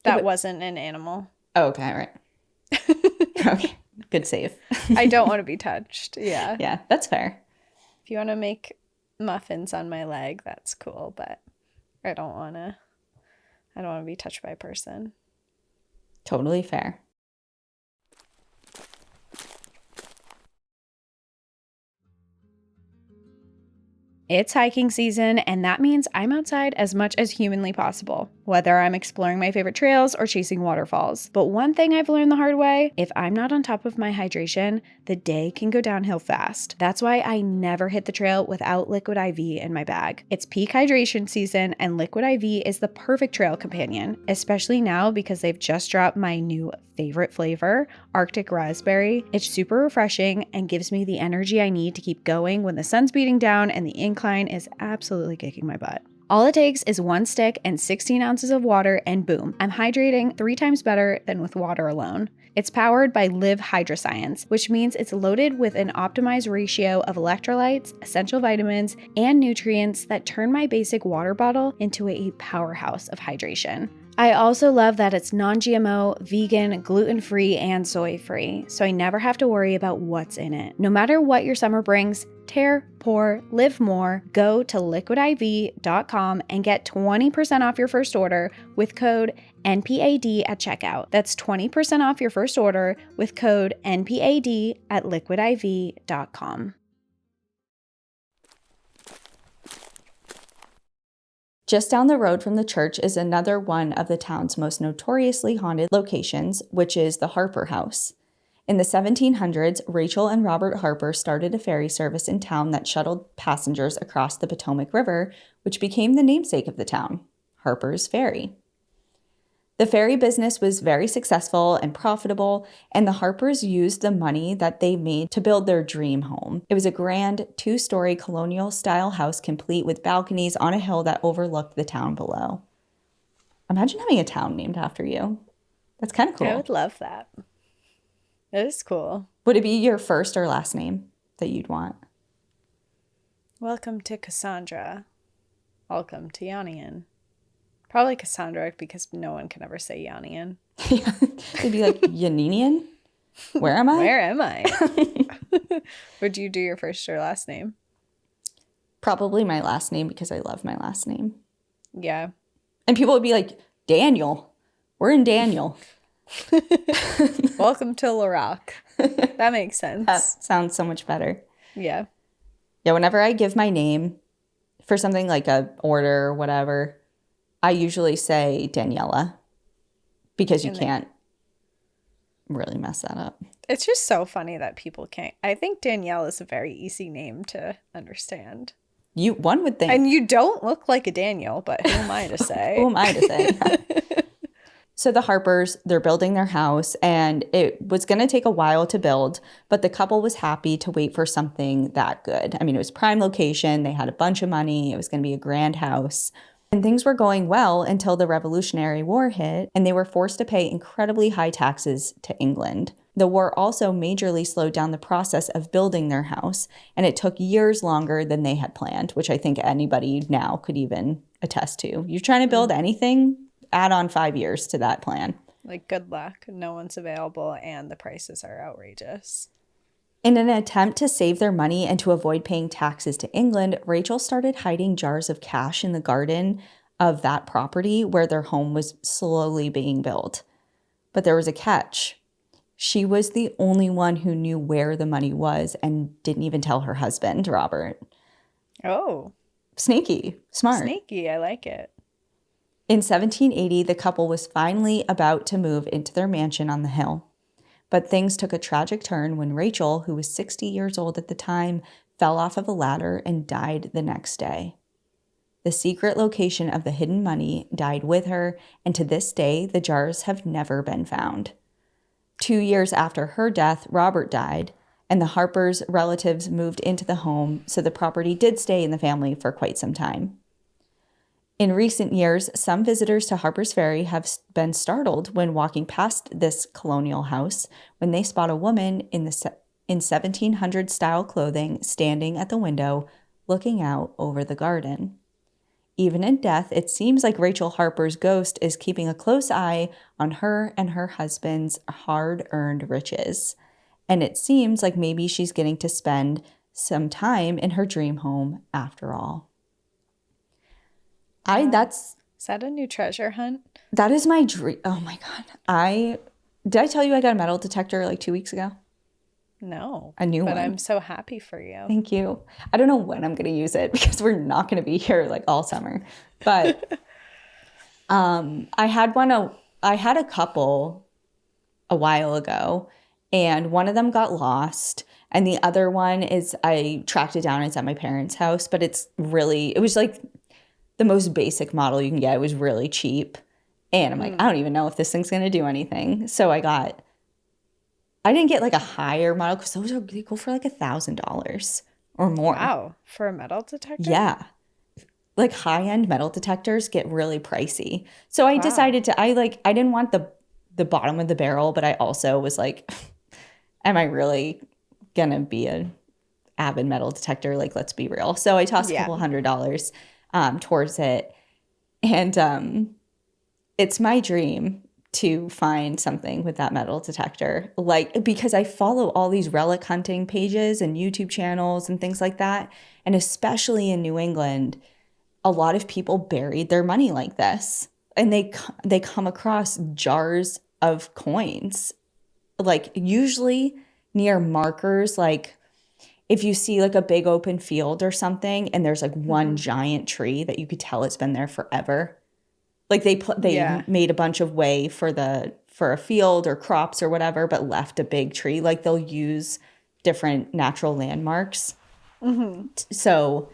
That wasn't an animal. Oh, okay, right. Okay, good save. I don't want to be touched. Yeah. Yeah, that's fair. If you want to make muffins on my leg, that's cool, but I don't want to be touched by a person. Totally fair. It's hiking season, and that means I'm outside as much as humanly possible, whether I'm exploring my favorite trails or chasing waterfalls. But one thing I've learned the hard way, if I'm not on top of my hydration, the day can go downhill fast. That's why I never hit the trail without Liquid IV in my bag. It's peak hydration season, and Liquid IV is the perfect trail companion, especially now because they've just dropped my new favorite flavor, Arctic Raspberry. It's super refreshing and gives me the energy I need to keep going when the sun's beating down and the incline is absolutely kicking my butt. All it takes is one stick and 16 ounces of water, and boom, I'm hydrating 3 times better than with water alone. It's powered by Live Hydroscience, which means it's loaded with an optimized ratio of electrolytes, essential vitamins, and nutrients that turn my basic water bottle into a powerhouse of hydration. I also love that it's non-GMO, vegan, gluten-free, and soy-free, so I never have to worry about what's in it. No matter what your summer brings, tear, pour, live more, go to liquidiv.com and get 20% off your first order with code NPAD at checkout. That's 20% off your first order with code NPAD at liquidiv.com. Just down the road from the church is another one of the town's most notoriously haunted locations, which is the Harper House. In the 1700s, Rachel and Robert Harper started a ferry service in town that shuttled passengers across the Potomac River, which became the namesake of the town, Harpers Ferry. The ferry business was very successful and profitable, and the Harpers used the money that they made to build their dream home. It was a grand 2-story colonial-style house complete with balconies on a hill that overlooked the town below. Imagine having a town named after you. That's kind of cool. I would love that. That is cool. Would it be your first or last name that you'd want? Welcome to Cassandra. Welcome to Yanian. Probably Cassandra, because no one can ever say Yanian. Yeah, they'd be like, Yaninian? Where am I? Where am I? Would you do your first or last name? Probably my last name, because I love my last name. Yeah. And people would be like, Daniel. We're in Daniel. Welcome to Larock. That makes sense. That sounds so much better. Yeah. Yeah, whenever I give my name for something like a order or whatever, I usually say Daniela, because you can't really mess that up. It's just so funny that people can't. I think Danielle is a very easy name to understand. One would think. And you don't look like a Daniel, but who am I to say? Who am I to say? So the Harpers, they're building their house, and it was going to take a while to build, but the couple was happy to wait for something that good. I mean, it was prime location. They had a bunch of money. It was going to be a grand house. And things were going well until the Revolutionary War hit, and they were forced to pay incredibly high taxes to England. The war also majorly slowed down the process of building their house, and it took years longer than they had planned, which I think anybody now could even attest to. You're trying to build anything, add on 5 years to that plan. Like, good luck. No one's available, and the prices are outrageous. In an attempt to save their money and to avoid paying taxes to England, Rachel started hiding jars of cash in the garden of that property where their home was slowly being built. But there was a catch. She was the only one who knew where the money was and didn't even tell her husband, Robert. Oh. Sneaky. Smart. Sneaky. I like it. In 1780, the couple was finally about to move into their mansion on the hill. But things took a tragic turn when Rachel, who was 60 years old at the time, fell off of a ladder and died the next day. The secret location of the hidden money died with her, and to this day, the jars have never been found. 2 years after her death, Robert died, and the Harpers' relatives moved into the home, so the property did stay in the family for quite some time. In recent years, some visitors to Harpers Ferry have been startled when walking past this colonial house when they spot a woman in 1700s-style clothing standing at the window looking out over the garden. Even in death, it seems like Rachel Harper's ghost is keeping a close eye on her and her husband's hard-earned riches. And it seems like maybe she's getting to spend some time in her dream home after all. Is that a new treasure hunt? That is my dream. Oh my God. Did I tell you I got a metal detector like 2 weeks ago? No. A new but one. I'm so happy for you. Thank you. I don't know when I'm going to use it because we're not going to be here like all summer. But I had a couple a while ago, and one of them got lost. And the other one is I tracked it down. It's at my parents' house, but it was like the most basic model you can get. It was really cheap. And I'm like, I don't even know if this thing's going to do anything. So I didn't get like a higher model because they go for like $1,000 or more. Wow. For a metal detector? Yeah. Like high-end metal detectors get really pricey. So I decided I didn't want the bottom of the barrel, but I also was like, am I really going to be an avid metal detector? Like, let's be real. So I tossed a couple $100 towards it. And it's my dream to find something with that metal detector, like, because I follow all these relic hunting pages and YouTube channels and things like that. And especially in New England, a lot of people buried their money like this, and they come across jars of coins, like usually near markers. Like if you see like a big open field or something and there's like one giant tree that you could tell it's been there forever. Like they made a bunch of way for a field or crops or whatever, but left a big tree. Like they'll use different natural landmarks. So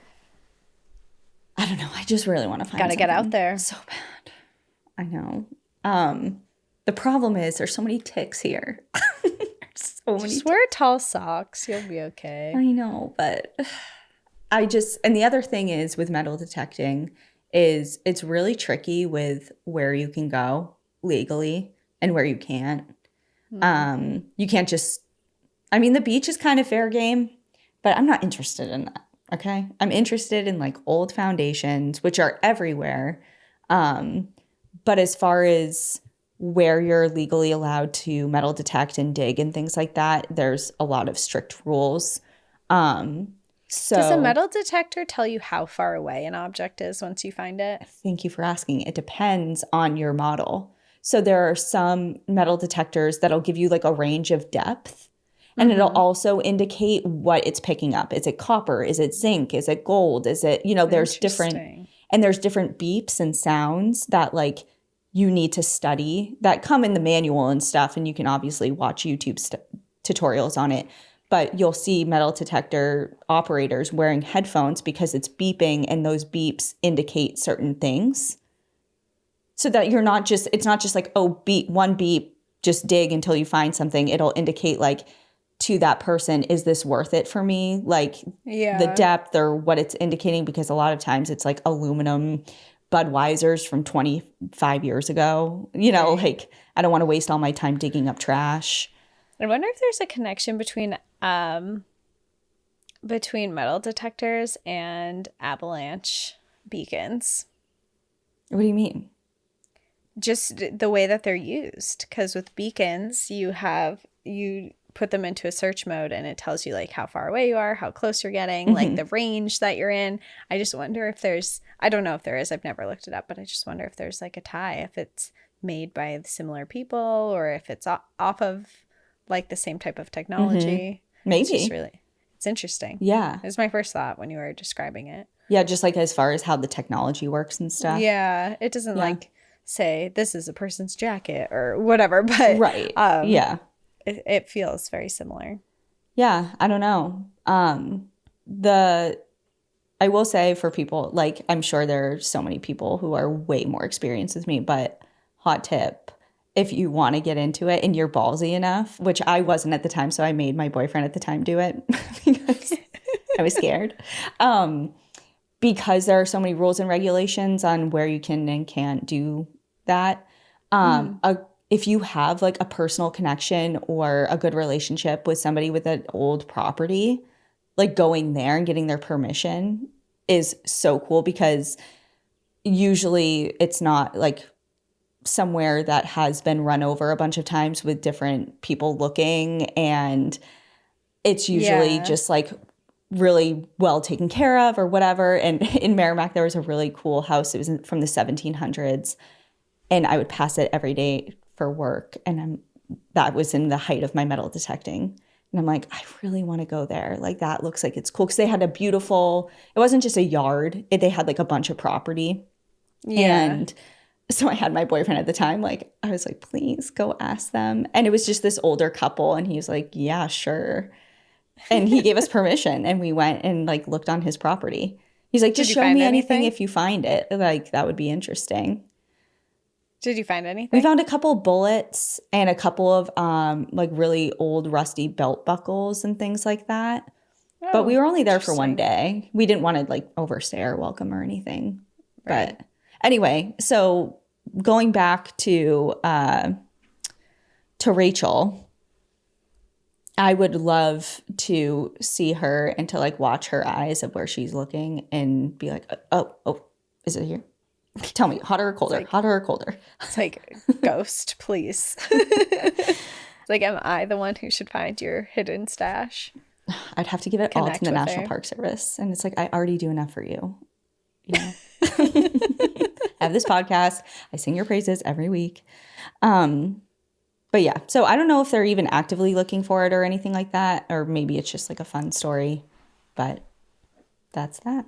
I don't know. I just really want to find. Gotta get out there. So bad. I know. The problem is there's so many ticks here. Just wear tall socks. You'll be okay. I know, but and the other thing is with metal detecting is it's really tricky with where you can go legally and where you can't. You can't just, I mean, the beach is kind of fair game, but I'm not interested in that. Okay. I'm interested in like old foundations, which are everywhere. But as far as where you're legally allowed to metal detect and dig and things like that, there's a lot of strict rules. Does a metal detector tell you how far away an object is once you find it? Thank you for asking. It depends on your model. So there are some metal detectors that'll give you like a range of depth, and it'll also indicate what it's picking up. Is it copper? Is it zinc? Is it gold? Is it, there's different beeps and sounds that like you need to study that come in the manual and stuff. And you can obviously watch YouTube tutorials on it. But you'll see metal detector operators wearing headphones because it's beeping, and those beeps indicate certain things. So that it's not just like, oh, beep, one beep, just dig until you find something. It'll indicate like to that person, is this worth it for me? Like the depth or what it's indicating, because a lot of times it's like aluminum Budweisers from 25 years ago. Like I don't want to waste all my time digging up trash. I wonder if there's a connection between metal detectors and avalanche beacons. What do you mean? Just the way that they're used. Because with beacons, you put them into a search mode and it tells you like how far away you are, how close you're getting, like the range that you're in. I just wonder if I don't know if there is. I've never looked it up, but I just wonder if there's like a tie, if it's made by similar people or if it's off of like the same type of technology. Maybe. It's interesting. Yeah. It was my first thought when you were describing it. Yeah, just like as far as how the technology works and stuff. Yeah. It doesn't like say this is a person's jacket or whatever, but right. It feels very similar. Yeah, I don't know. I will say for people, like I'm sure there are so many people who are way more experienced with me, but hot tip, if you want to get into it and you're ballsy enough, which I wasn't at the time, so I made my boyfriend at the time do it because I was scared. Because there are so many rules and regulations on where you can and can't do that. If you have like a personal connection or a good relationship with somebody with an old property, like going there and getting their permission is so cool, because usually it's not like somewhere that has been run over a bunch of times with different people looking, and it's usually just like really well taken care of or whatever. And in Merrimack, there was a really cool house. It was from the 1700s, and I would pass it every day for work, and that was in the height of my metal detecting And I'm like, I really want to go there. Like, that looks like it's cool. Because they had a beautiful, it wasn't just a yard. They had like a bunch of property. Yeah. And so I had my boyfriend at the time, like, I was like, please go ask them. And it was just this older couple. And he was like, yeah, sure. And he gave us permission. And we went and like looked on his property. He's like, just show me anything if you find it. Like, that would be interesting. Did you find anything? We found a couple bullets and a couple of like really old rusty belt buckles and things like that. Oh, but we were only there for one day. We didn't want to like overstay our welcome or anything. Right. But anyway, so going back to Rachel, I would love to see her and to like watch her eyes of where she's looking and be like, oh, is it here? Tell me, hotter or colder? Like, hotter or colder? It's like, ghost, please. It's like, am I the one who should find your hidden stash? I'd have to give it all to the National her. Park Service. And it's like, I already do enough for you. You know? I have this podcast. I sing your praises every week. But yeah, so I don't know if they're even actively looking for it or anything like that. Or maybe it's just like a fun story. But that's that.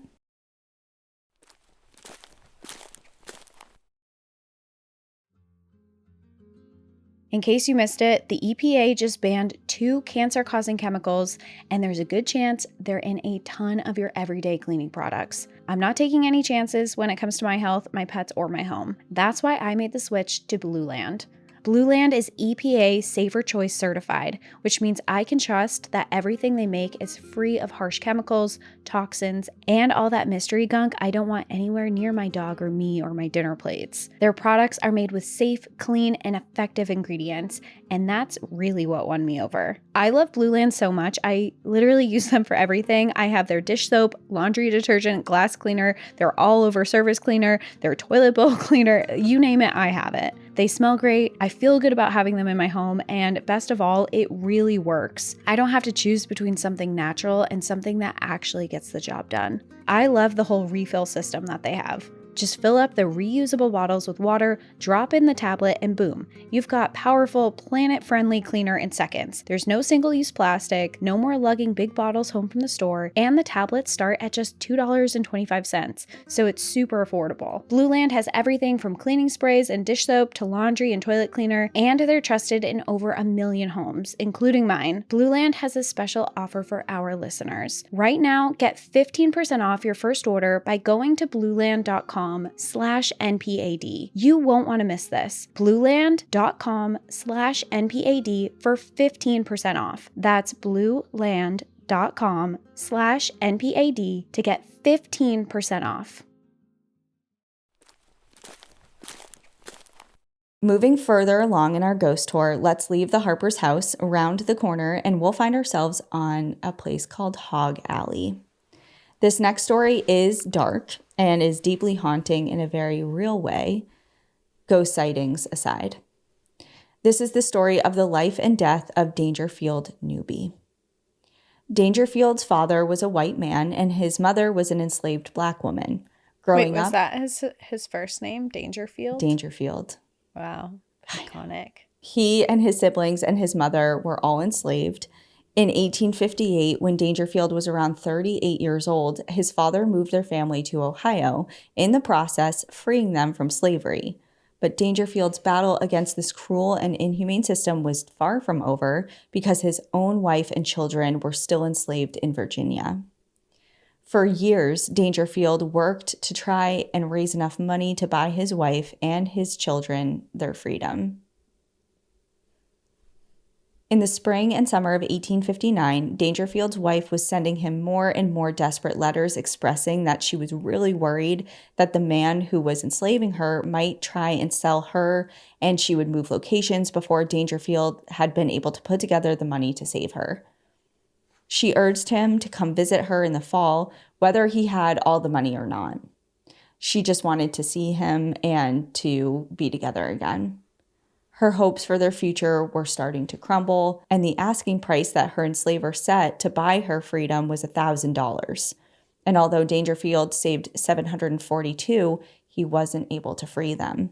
In case you missed it, the EPA just banned 2 cancer-causing chemicals, and there's a good chance they're in a ton of your everyday cleaning products. I'm not taking any chances when it comes to my health, my pets, or my home. That's why I made the switch to Blue Land. Blue Land is EPA Safer Choice certified, which means I can trust that everything they make is free of harsh chemicals, toxins, and all that mystery gunk I don't want anywhere near my dog or me or my dinner plates. Their products are made with safe, clean, and effective ingredients, and that's really what won me over. I love Blue Land so much, I literally use them for everything. I have their dish soap, laundry detergent, glass cleaner, their all-over surface cleaner, their toilet bowl cleaner, you name it, I have it. They smell great, I feel good about having them in my home, and best of all, it really works. I don't have to choose between something natural and something that actually gets the job done. I love the whole refill system that they have. Just fill up the reusable bottles with water, drop in the tablet, and boom, you've got powerful, planet-friendly cleaner in seconds. There's no single-use plastic, no more lugging big bottles home from the store, and the tablets start at just $2.25, so it's super affordable. Blue Land has everything from cleaning sprays and dish soap to laundry and toilet cleaner, and they're trusted in over 1 million homes, including mine. Blue Land has a special offer for our listeners. Right now, get 15% off your first order by going to blueland.com/NPAD. You won't want to miss this. blueland.com/NPAD for 15% off. That's blueland.com/NPAD to get 15% off. Moving further along in our ghost tour, let's leave the Harper's house around the corner and we'll find ourselves on a place called Hog Alley. This next story is dark and is deeply haunting in a very real way, ghost sightings aside. This is the story of the life and death of Dangerfield Newby. Dangerfield's father was a white man and his mother was an enslaved black woman. Growing was up, that his first name, Dangerfield? Dangerfield. Wow, iconic. He and his siblings and his mother were all enslaved. In 1858, when Dangerfield was around 38 years old, his father moved their family to Ohio, in the process freeing them from slavery. But Dangerfield's battle against this cruel and inhumane system was far from over because his own wife and children were still enslaved in Virginia. For years, Dangerfield worked to try and raise enough money to buy his wife and his children their freedom. In the spring and summer of 1859, Dangerfield's wife was sending him more and more desperate letters expressing that she was really worried that the man who was enslaving her might try and sell her, and she would move locations before Dangerfield had been able to put together the money to save her. She urged him to come visit her in the fall, whether he had all the money or not. She just wanted to see him and to be together again. Her hopes for their future were starting to crumble, and the asking price that her enslaver set to buy her freedom was $1,000. And although Dangerfield saved $742, he wasn't able to free them.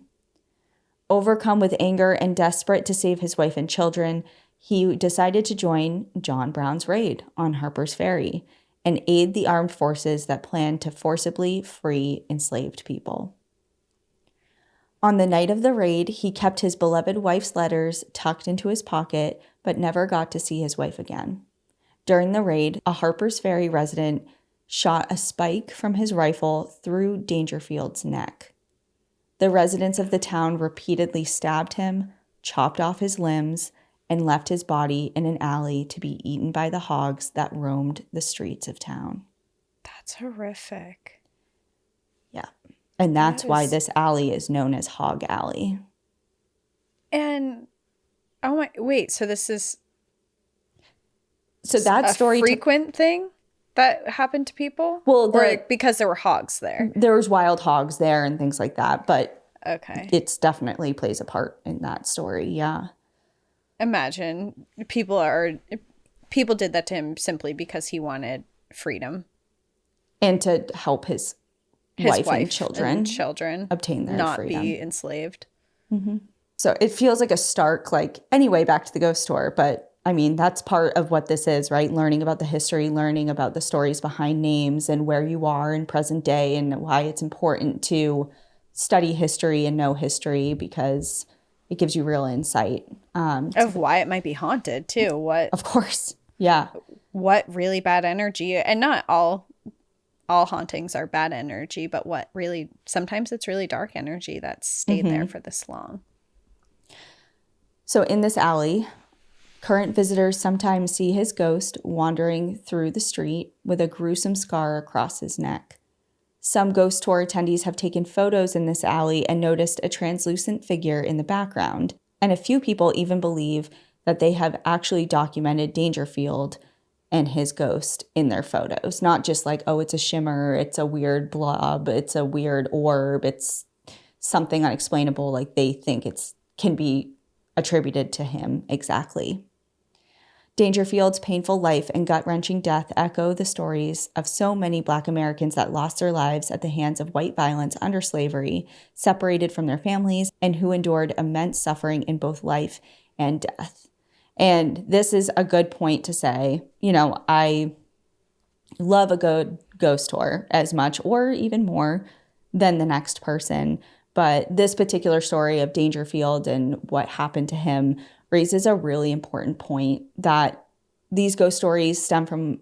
Overcome with anger and desperate to save his wife and children, he decided to join John Brown's raid on Harper's Ferry and aid the armed forces that planned to forcibly free enslaved people. On the night of the raid, he kept his beloved wife's letters tucked into his pocket, but never got to see his wife again. During the raid, a Harpers Ferry resident shot a spike from his rifle through Dangerfield's neck. The residents of the town repeatedly stabbed him, chopped off his limbs, and left his body in an alley to be eaten by the hogs that roamed the streets of town. That's horrific. Yeah. And that's why this alley is known as Hog Alley. And, oh my, wait, so this is that story frequent thing that happened to people? Well, or because there were hogs there? There was wild hogs there and things like that, but okay, it's definitely plays a part in that story, yeah. Imagine people did that to him simply because he wanted freedom. And to help his wife and children obtain their not freedom. Be enslaved. Mm-hmm. So it feels like a stark, anyway, back to the ghost tour. But I mean, that's part of what this is, right? Learning about the history, learning about the stories behind names and where you are in present day and why it's important to study history and know history because it gives you real insight. Of why it might be haunted too. Of course. Yeah. What really bad energy, and not all hauntings are bad energy, but sometimes it's really dark energy that's stayed there for this long. So in this alley, current visitors sometimes see his ghost wandering through the street with a gruesome scar across his neck. Some ghost tour attendees have taken photos in this alley and noticed a translucent figure in the background, and a few people even believe that they have actually documented Dangerfield and his ghost in their photos. Not just it's a shimmer, it's a weird blob, it's a weird orb, it's something unexplainable, they think can be attributed to him exactly. Dangerfield's painful life and gut-wrenching death echo the stories of so many Black Americans that lost their lives at the hands of white violence under slavery, separated from their families, and who endured immense suffering in both life and death. And this is a good point to say, I love a good ghost tour as much or even more than the next person. But this particular story of Dangerfield and what happened to him raises a really important point that these ghost stories stem from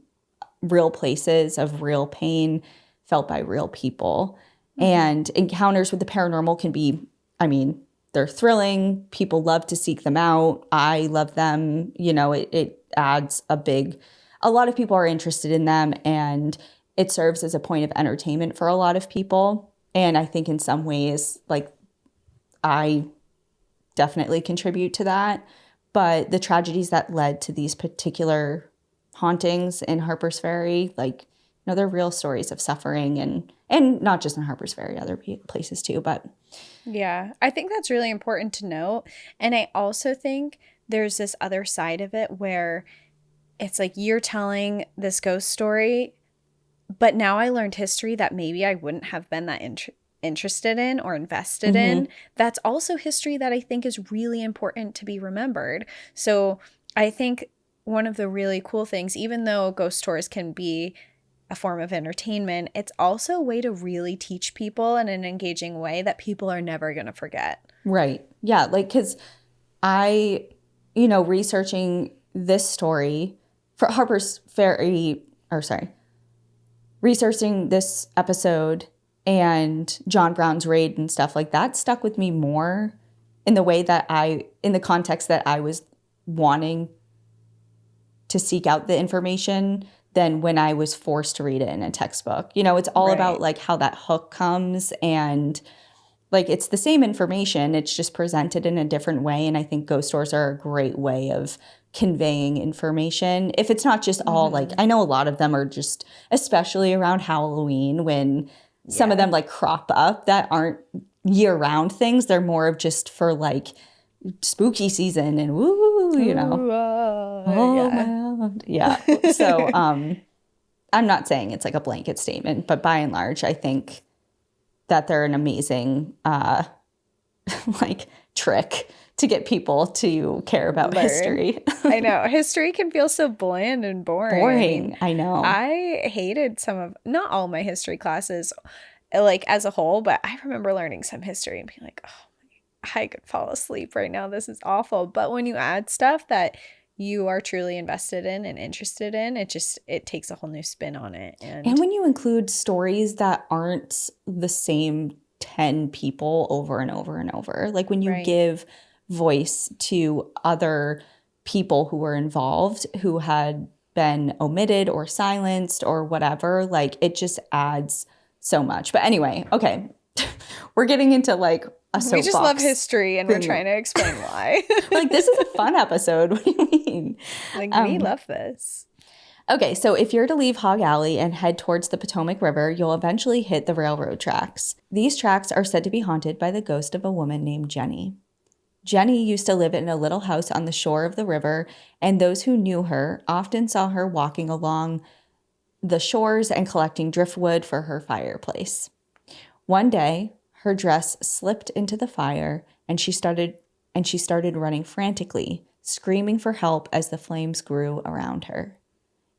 real places of real pain felt by real people. Mm-hmm. And encounters with the paranormal can be, they're thrilling. People love to seek them out. I love them. It adds a lot of people are interested in them, and it serves as a point of entertainment for a lot of people. And I think in some ways, I definitely contribute to that. But the tragedies that led to these particular hauntings in Harpers Ferry, they're real stories of suffering and not just in Harpers Ferry, other places too. But yeah, I think that's really important to note. And I also think there's this other side of it where it's you're telling this ghost story, but now I learned history that maybe I wouldn't have been that interested in or invested in. That's also history that I think is really important to be remembered. So I think one of the really cool things, even though ghost tours can be a form of entertainment, it's also a way to really teach people in an engaging way that people are never going to forget. Right. Yeah. Because researching this story for Harper's Ferry, researching this episode and John Brown's raid and stuff like that stuck with me more in the way that in the context that I was wanting to seek out the information than when I was forced to read it in a textbook. It's all about how that hook comes, and it's the same information. It's just presented in a different way. And I think ghost tours are a great way of conveying information. If it's not just all I know a lot of them are just, especially around Halloween when some of them crop up that aren't year-round things. They're more of just for spooky season and woo, yeah. So I'm not saying it's a blanket statement, but by and large, I think that they're an amazing like trick to get people to care about Learn. history. I know. History can feel so bland and boring. I know. I hated not all my history classes, like as a whole, but I remember learning some history and being like, oh, I could fall asleep right now. This is awful. But when you add stuff that you are truly invested in and interested in, it takes a whole new spin on it. And when you include stories that aren't the same 10 people over and over and over, like when you give voice to other people who were involved, who had been omitted or silenced or whatever, like it just adds so much. But anyway, okay, we're getting into like a soapbox. We just love history and we're trying to explain why. Like, this is a fun episode. What do you mean? Like, we love this. Okay, so if you're to leave Hog Alley and head towards the Potomac River, you'll eventually hit the railroad tracks. These tracks are said to be haunted by the ghost of a woman named Jenny. Jenny used to live in a little house on the shore of the river, and those who knew her often saw her walking along the shores and collecting driftwood for her fireplace. One day, her dress slipped into the fire, and she started running frantically, screaming for help as the flames grew around her.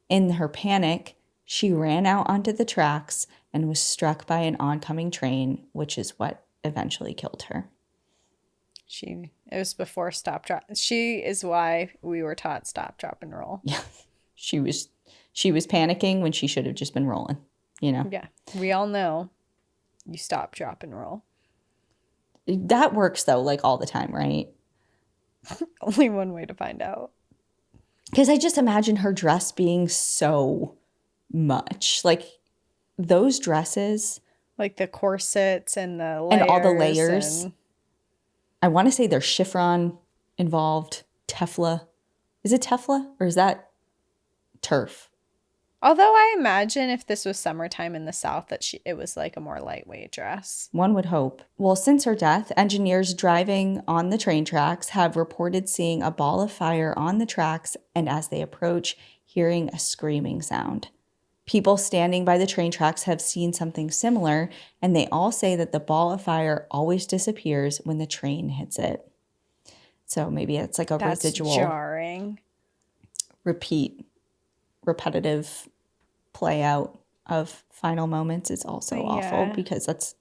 In her panic, she ran out onto the tracks and was struck by an oncoming train, which is what eventually killed her. It was before stop, drop. She is why we were taught stop, drop, and roll. Yeah, she was panicking when she should have just been rolling, you know? Yeah, we all know you stop, drop, and roll. That works, though, like all the time, right? Only one way to find out. Because I just imagine her dress being so much. Like, those dresses. Like the corsets and the layers. And all the layers. I want to say there's chiffon involved. Tefla. Is it Tefla or is that turf? Although I imagine if this was summertime in the South that it was like a more lightweight dress. One would hope. Well, since her death, engineers driving on the train tracks have reported seeing a ball of fire on the tracks and as they approach, hearing a screaming sound. People standing by the train tracks have seen something similar, and they all say that the ball of fire always disappears when the train hits it. So maybe it's like That's residual. Jarring. Repetitive play out of final moments is also awful because that's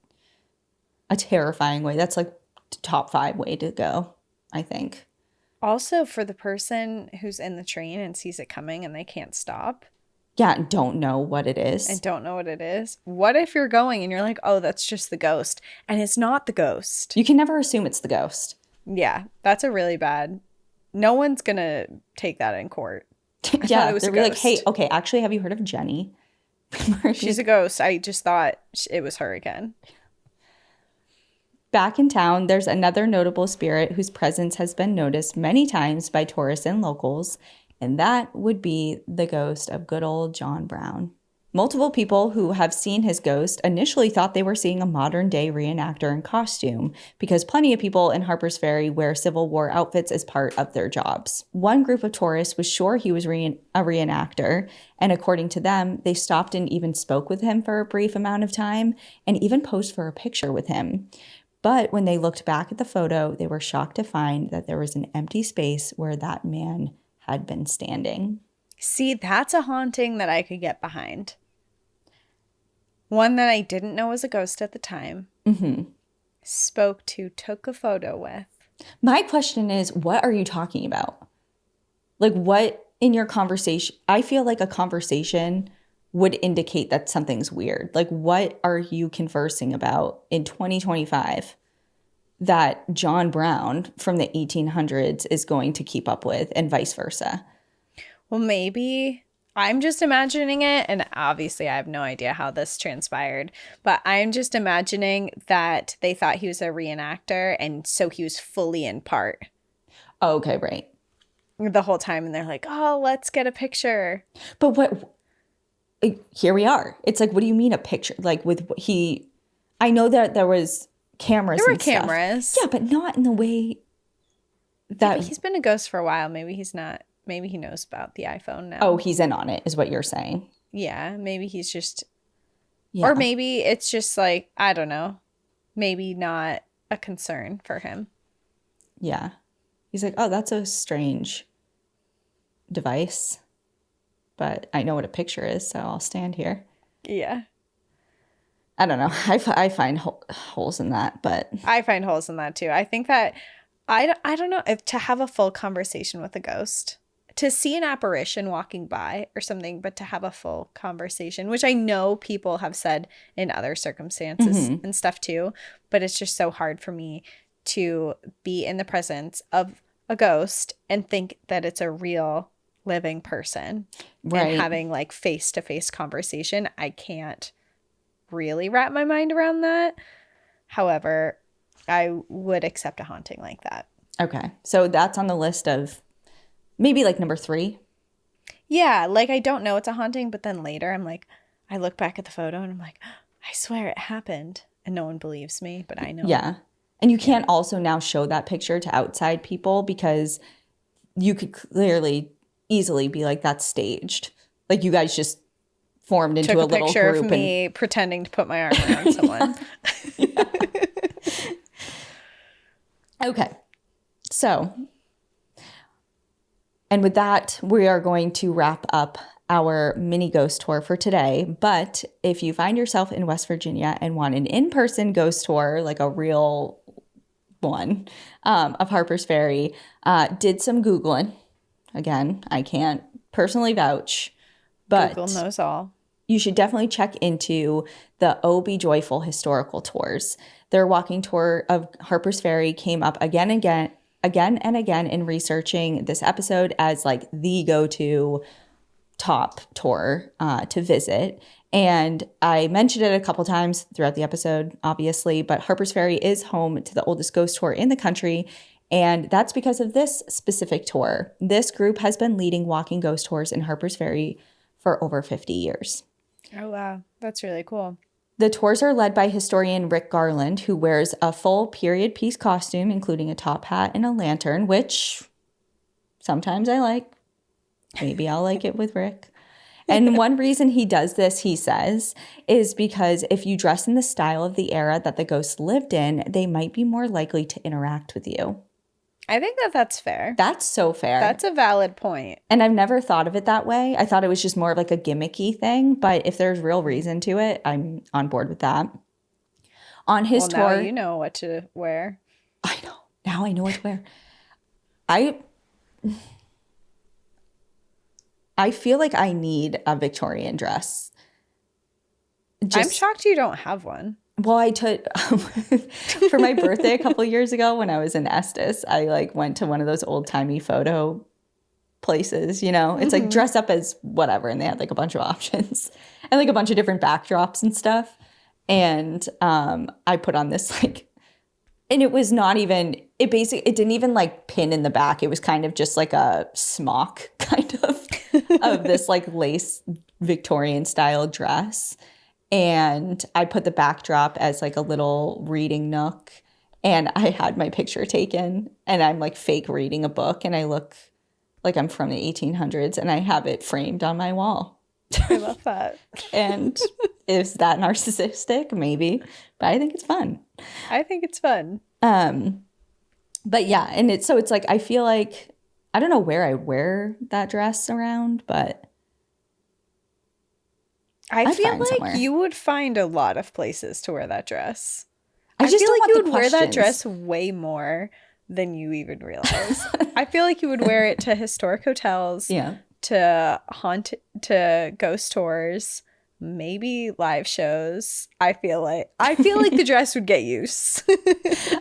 a terrifying way. That's like top 5 way to go, I think. Also, for the person who's in the train and sees it coming and they can't stop. Yeah, and don't know what it is. What if you're going and you're like, oh, that's just the ghost, and it's not the ghost? You can never assume it's the ghost. Yeah, that's a really bad. No one's gonna take that in court. Yeah, they're like, hey, okay, actually, have you heard of Jenny? She's a ghost. I just thought it was her again. Back in town, there's another notable spirit whose presence has been noticed many times by tourists and locals, and that would be the ghost of good old John Brown. Multiple people who have seen his ghost initially thought they were seeing a modern-day reenactor in costume because plenty of people in Harpers Ferry wear Civil War outfits as part of their jobs. One group of tourists was sure he was a reenactor, and according to them, they stopped and even spoke with him for a brief amount of time and even posed for a picture with him. But when they looked back at the photo, they were shocked to find that there was an empty space where that man had been standing. See, that's a haunting that I could get behind. One that I didn't know was a ghost at the time. Mm-hmm. Took a photo with. My question is, what are you talking about? Like, what in your conversation? I feel like a conversation would indicate that something's weird. Like, what are you conversing about in 2025 that John Brown from the 1800s is going to keep up with and vice versa? Well, maybe I'm just imagining it, and obviously I have no idea how this transpired, but I'm just imagining that they thought he was a reenactor, and so he was fully in part. Oh, okay, right. The whole time, and they're like, oh, let's get a picture. But what, here we are. It's like, what do you mean a picture? Like with I know that there was cameras. There were cameras. Yeah, but not in the way that. Yeah, he's been a ghost for a while. Maybe he's not. Maybe he knows about the iPhone now. Oh, he's in on it, is what you're saying. Yeah, maybe or maybe it's just like, I don't know. Maybe not a concern for him. Yeah. He's like, oh, that's a strange device, but I know what a picture is, so I'll stand here. Yeah. I don't know. I find holes in that, but... I find holes in that, too. I think that, I don't know, if to have a full conversation with a ghost, to see an apparition walking by or something, but to have a full conversation, which I know people have said in other circumstances and stuff, too, but it's just so hard for me to be in the presence of a ghost and think that it's a real living person. Right. And having, like, face-to-face conversation. I can't really wrap my mind around that. However, I would accept a haunting like that. Okay. So that's on the list of maybe like number 3. Yeah. Like, I don't know it's a haunting, but then later I'm like, I look back at the photo and I'm like, I swear it happened. And no one believes me, but I know. Yeah. And you can't also now show that picture to outside people because you could clearly easily be like, that's staged. Like, you guys just formed into a little group. Took a picture of me pretending to put my arm around someone. Okay. So, and with that, we are going to wrap up our mini ghost tour for today. But if you find yourself in West Virginia and want an in-person ghost tour, like a real one, of Harpers Ferry, did some Googling. Again, I can't personally vouch, but Google knows all. You should definitely check into the Oh Be Joyful historical tours. Their walking tour of Harpers Ferry came up again and again in researching this episode as like the go-to top tour to visit. And I mentioned it a couple times throughout the episode, obviously, but Harpers Ferry is home to the oldest ghost tour in the country. And that's because of this specific tour. This group has been leading walking ghost tours in Harpers Ferry for over 50 years. Oh, wow. That's really cool. The tours are led by historian Rick Garland, who wears a full period piece costume, including a top hat and a lantern, which sometimes I like. Maybe I'll like it with Rick. And one reason he does this, he says, is because if you dress in the style of the era that the ghosts lived in, they might be more likely to interact with you. I think that that's fair. That's so fair. That's a valid point. And I've never thought of it that way. I thought it was just more of like a gimmicky thing. But if there's real reason to it, I'm on board with that. On his tour. Now you know what to wear. I know. Now I know what to wear. I feel like I need a Victorian dress. I'm shocked you don't have one. Well, I took for my birthday a couple years ago when I was in Estes, I like went to one of those old timey photo places, you know, it's like dress up as whatever. And they had like a bunch of options and like a bunch of different backdrops and stuff. And I put on this like, and it was not even, it didn't even like pin in the back. It was kind of just like a smock kind of this like lace Victorian style dress. And I put the backdrop as like a little reading nook, and I had my picture taken, and I'm like fake reading a book, and I look like I'm from the 1800s, and I have it framed on my wall. I love that. And is that narcissistic? Maybe, but I think it's fun. I think it's fun. But yeah, and it's like I feel like I don't know where I wear that dress around, but I feel like somewhere. You would find a lot of places to wear that dress. I just feel don't like you want would wear that dress way more than you even realize. I feel like you would wear it to historic hotels, to ghost tours, maybe live shows. I feel like the dress would get use.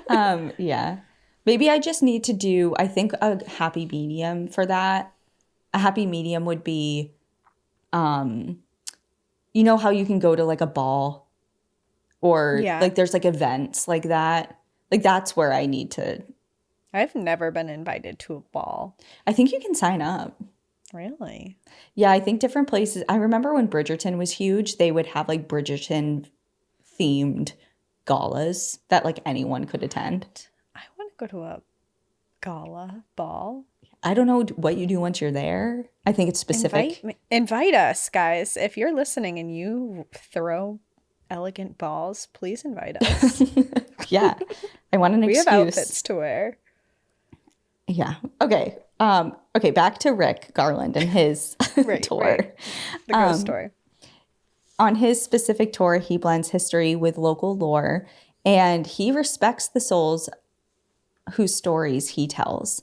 Yeah. Maybe I just need to do, I think, a happy medium for that. A happy medium would be, you know how you can go to like a ball or like there's like events like that. Like that's where I need to. I've never been invited to a ball. I think you can sign up. Really? Yeah, I think different places. I remember when Bridgerton was huge, they would have like Bridgerton themed galas that like anyone could attend. I want to go to a gala ball. I don't know what you do once you're there. I think it's specific. Invite us, guys. If you're listening and you throw elegant balls, please invite us. Yeah. I want an We excuse. have outfits to wear. Yeah. Okay. Okay, back to Rick Garland and his tour. Right. The ghost tour. On his specific tour, he blends history with local lore, and he respects the souls whose stories he tells.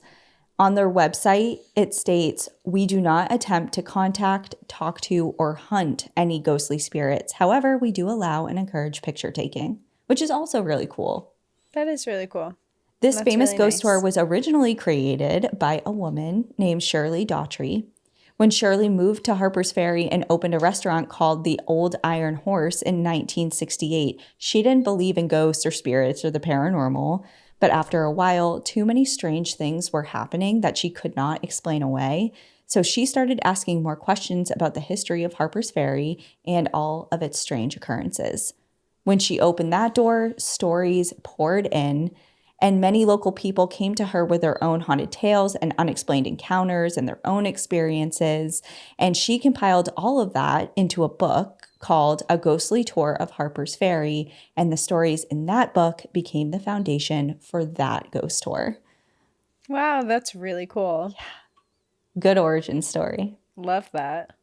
On their website, it states, "We do not attempt to contact, talk to, or hunt any ghostly spirits. However, we do allow and encourage picture taking," which is also really cool. That is really cool. This That's famous really ghost nice. tour was originally created by a woman named Shirley Dougherty. When Shirley moved to Harpers Ferry and opened a restaurant called the Old Iron Horse in 1968, she didn't believe in ghosts or spirits or the paranormal. But after a while, too many strange things were happening that she could not explain away. So she started asking more questions about the history of Harpers Ferry and all of its strange occurrences. When she opened that door, stories poured in, and many local people came to her with their own haunted tales and unexplained encounters and their own experiences. And she compiled all of that into a book called A Ghostly Tour of Harpers Ferry. And the stories in that book became the foundation for that ghost tour. Wow, that's really cool. Good origin story. Love that.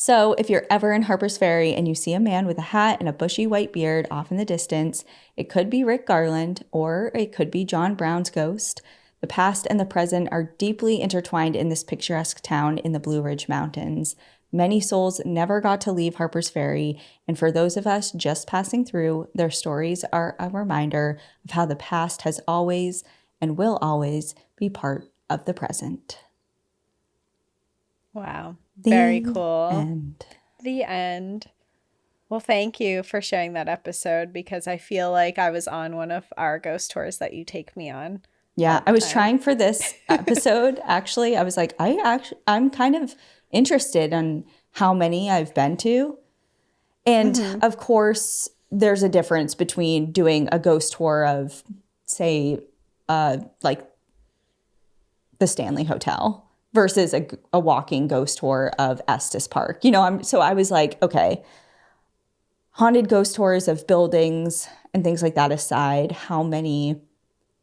So if you're ever in Harpers Ferry and you see a man with a hat and a bushy white beard off in the distance, it could be Rick Garland or it could be John Brown's ghost. The past and the present are deeply intertwined in this picturesque town in the Blue Ridge Mountains. Many souls never got to leave Harpers Ferry, and for those of us just passing through, their stories are a reminder of how the past has always and will always be part of the present. Wow. Very The cool. end. The end. Well, thank you for sharing that episode because I feel like I was on one of our ghost tours that you take me on. Yeah, I was trying for this episode, actually. I was like, I'm kind of interested in how many I've been to. And of course, there's a difference between doing a ghost tour of, say, like the Stanley Hotel versus a walking ghost tour of Estes Park. You know, so I was like, okay, haunted ghost tours of buildings and things like that aside, how many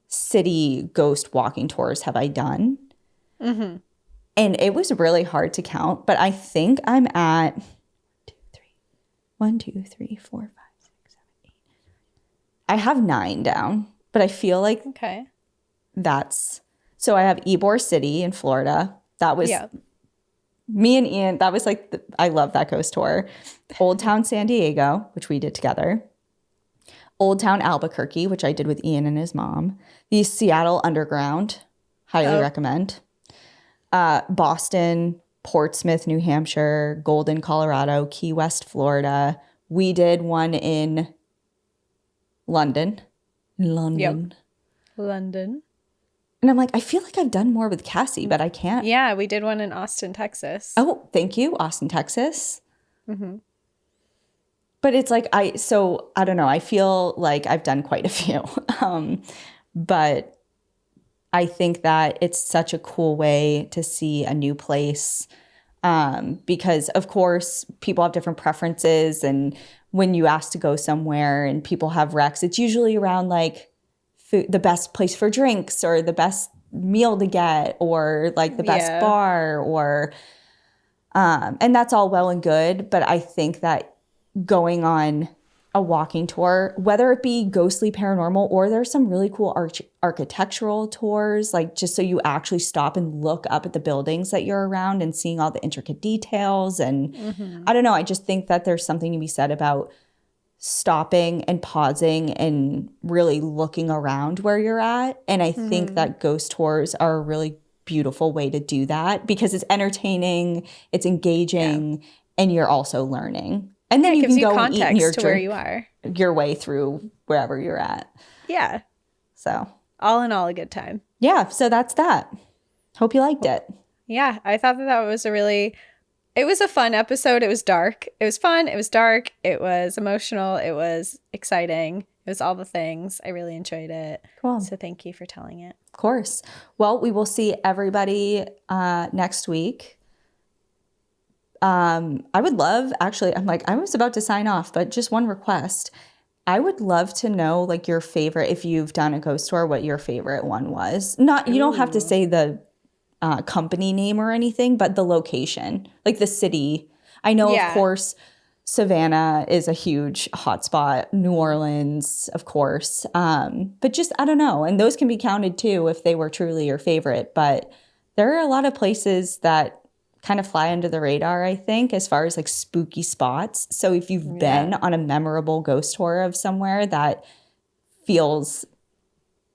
city ghost walking tours have I done? Mm-hmm. And it was really hard to count, but I think I'm at 1, 2, 3, 4, 5, 6, 7, 8. I have 9 down, but I feel like that's, so I have Ybor City in Florida. That was me and Ian. That was like, I love that ghost tour. Old Town San Diego, which we did together. Old Town Albuquerque, which I did with Ian and his mom. The Seattle Underground, highly recommend. Boston, Portsmouth, New Hampshire, Golden, Colorado, Key West, Florida. We did one in London. London. And I'm like, I feel like I've done more with Cassie, but I can't. Yeah, we did one in Austin, Texas. Oh, thank you. Austin, Texas. Mm-hmm. But it's like, I don't know. I feel like I've done quite a few. But I think that it's such a cool way to see a new place because, of course, people have different preferences. And when you ask to go somewhere and people have recs, it's usually around like food, the best place for drinks or the best meal to get or like the best bar or and that's all well and good. But I think that going on a walking tour, whether it be ghostly paranormal or there's some really cool architectural tours, like just so you actually stop and look up at the buildings that you're around and seeing all the intricate details. And I don't know, I just think that there's something to be said about stopping and pausing and really looking around where you're at. And I think that ghost tours are a really beautiful way to do that because it's entertaining, it's engaging, and you're also learning. And then you can go and eat and your where you are. Your way through wherever you're at. Yeah. So all in all, a good time. Yeah. So that's that. Hope you liked it. Yeah. I thought that was it was a fun episode. It was dark. It was fun. It was dark. It was emotional. It was exciting. It was all the things. I really enjoyed it. Cool. So thank you for telling it. Of course. Well, we will see everybody next week. I would love, actually, I was about to sign off, but just one request. I would love to know, like, your favorite, if you've done a ghost tour, what your favorite one was. Not, you don't have to say the company name or anything, but the location, like the city. I know, of course, Savannah is a huge hotspot. New Orleans, of course. But just, I don't know. And those can be counted too if they were truly your favorite. But there are a lot of places that kind of fly under the radar, I think, as far as like spooky spots. So if you've been on a memorable ghost tour of somewhere that feels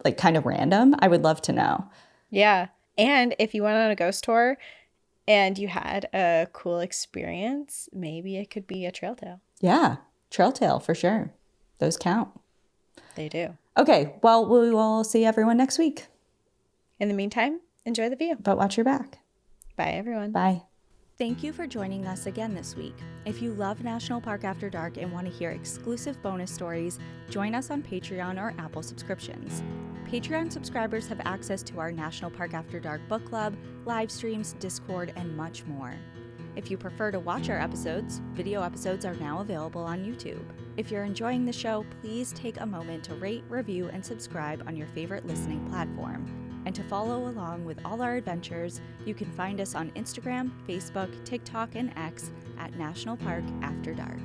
like kind of random, I would love to know. Yeah. And if you went on a ghost tour and you had a cool experience, maybe it could be a trail tale. Yeah. Trail tale for sure. Those count. They do. Okay. Well, we will see everyone next week. In the meantime, enjoy the view. But watch your back. Bye, everyone. Bye. Thank you for joining us again this week. If you love National Park After Dark and want to hear exclusive bonus stories, join us on Patreon or Apple subscriptions. Patreon subscribers have access to our National Park After Dark book club, live streams, Discord, and much more. If you prefer to watch our episodes, video episodes are now available on YouTube. If you're enjoying the show, please take a moment to rate, review, and subscribe on your favorite listening platform. And to follow along with all our adventures, you can find us on Instagram, Facebook, TikTok, and X at National Park After Dark.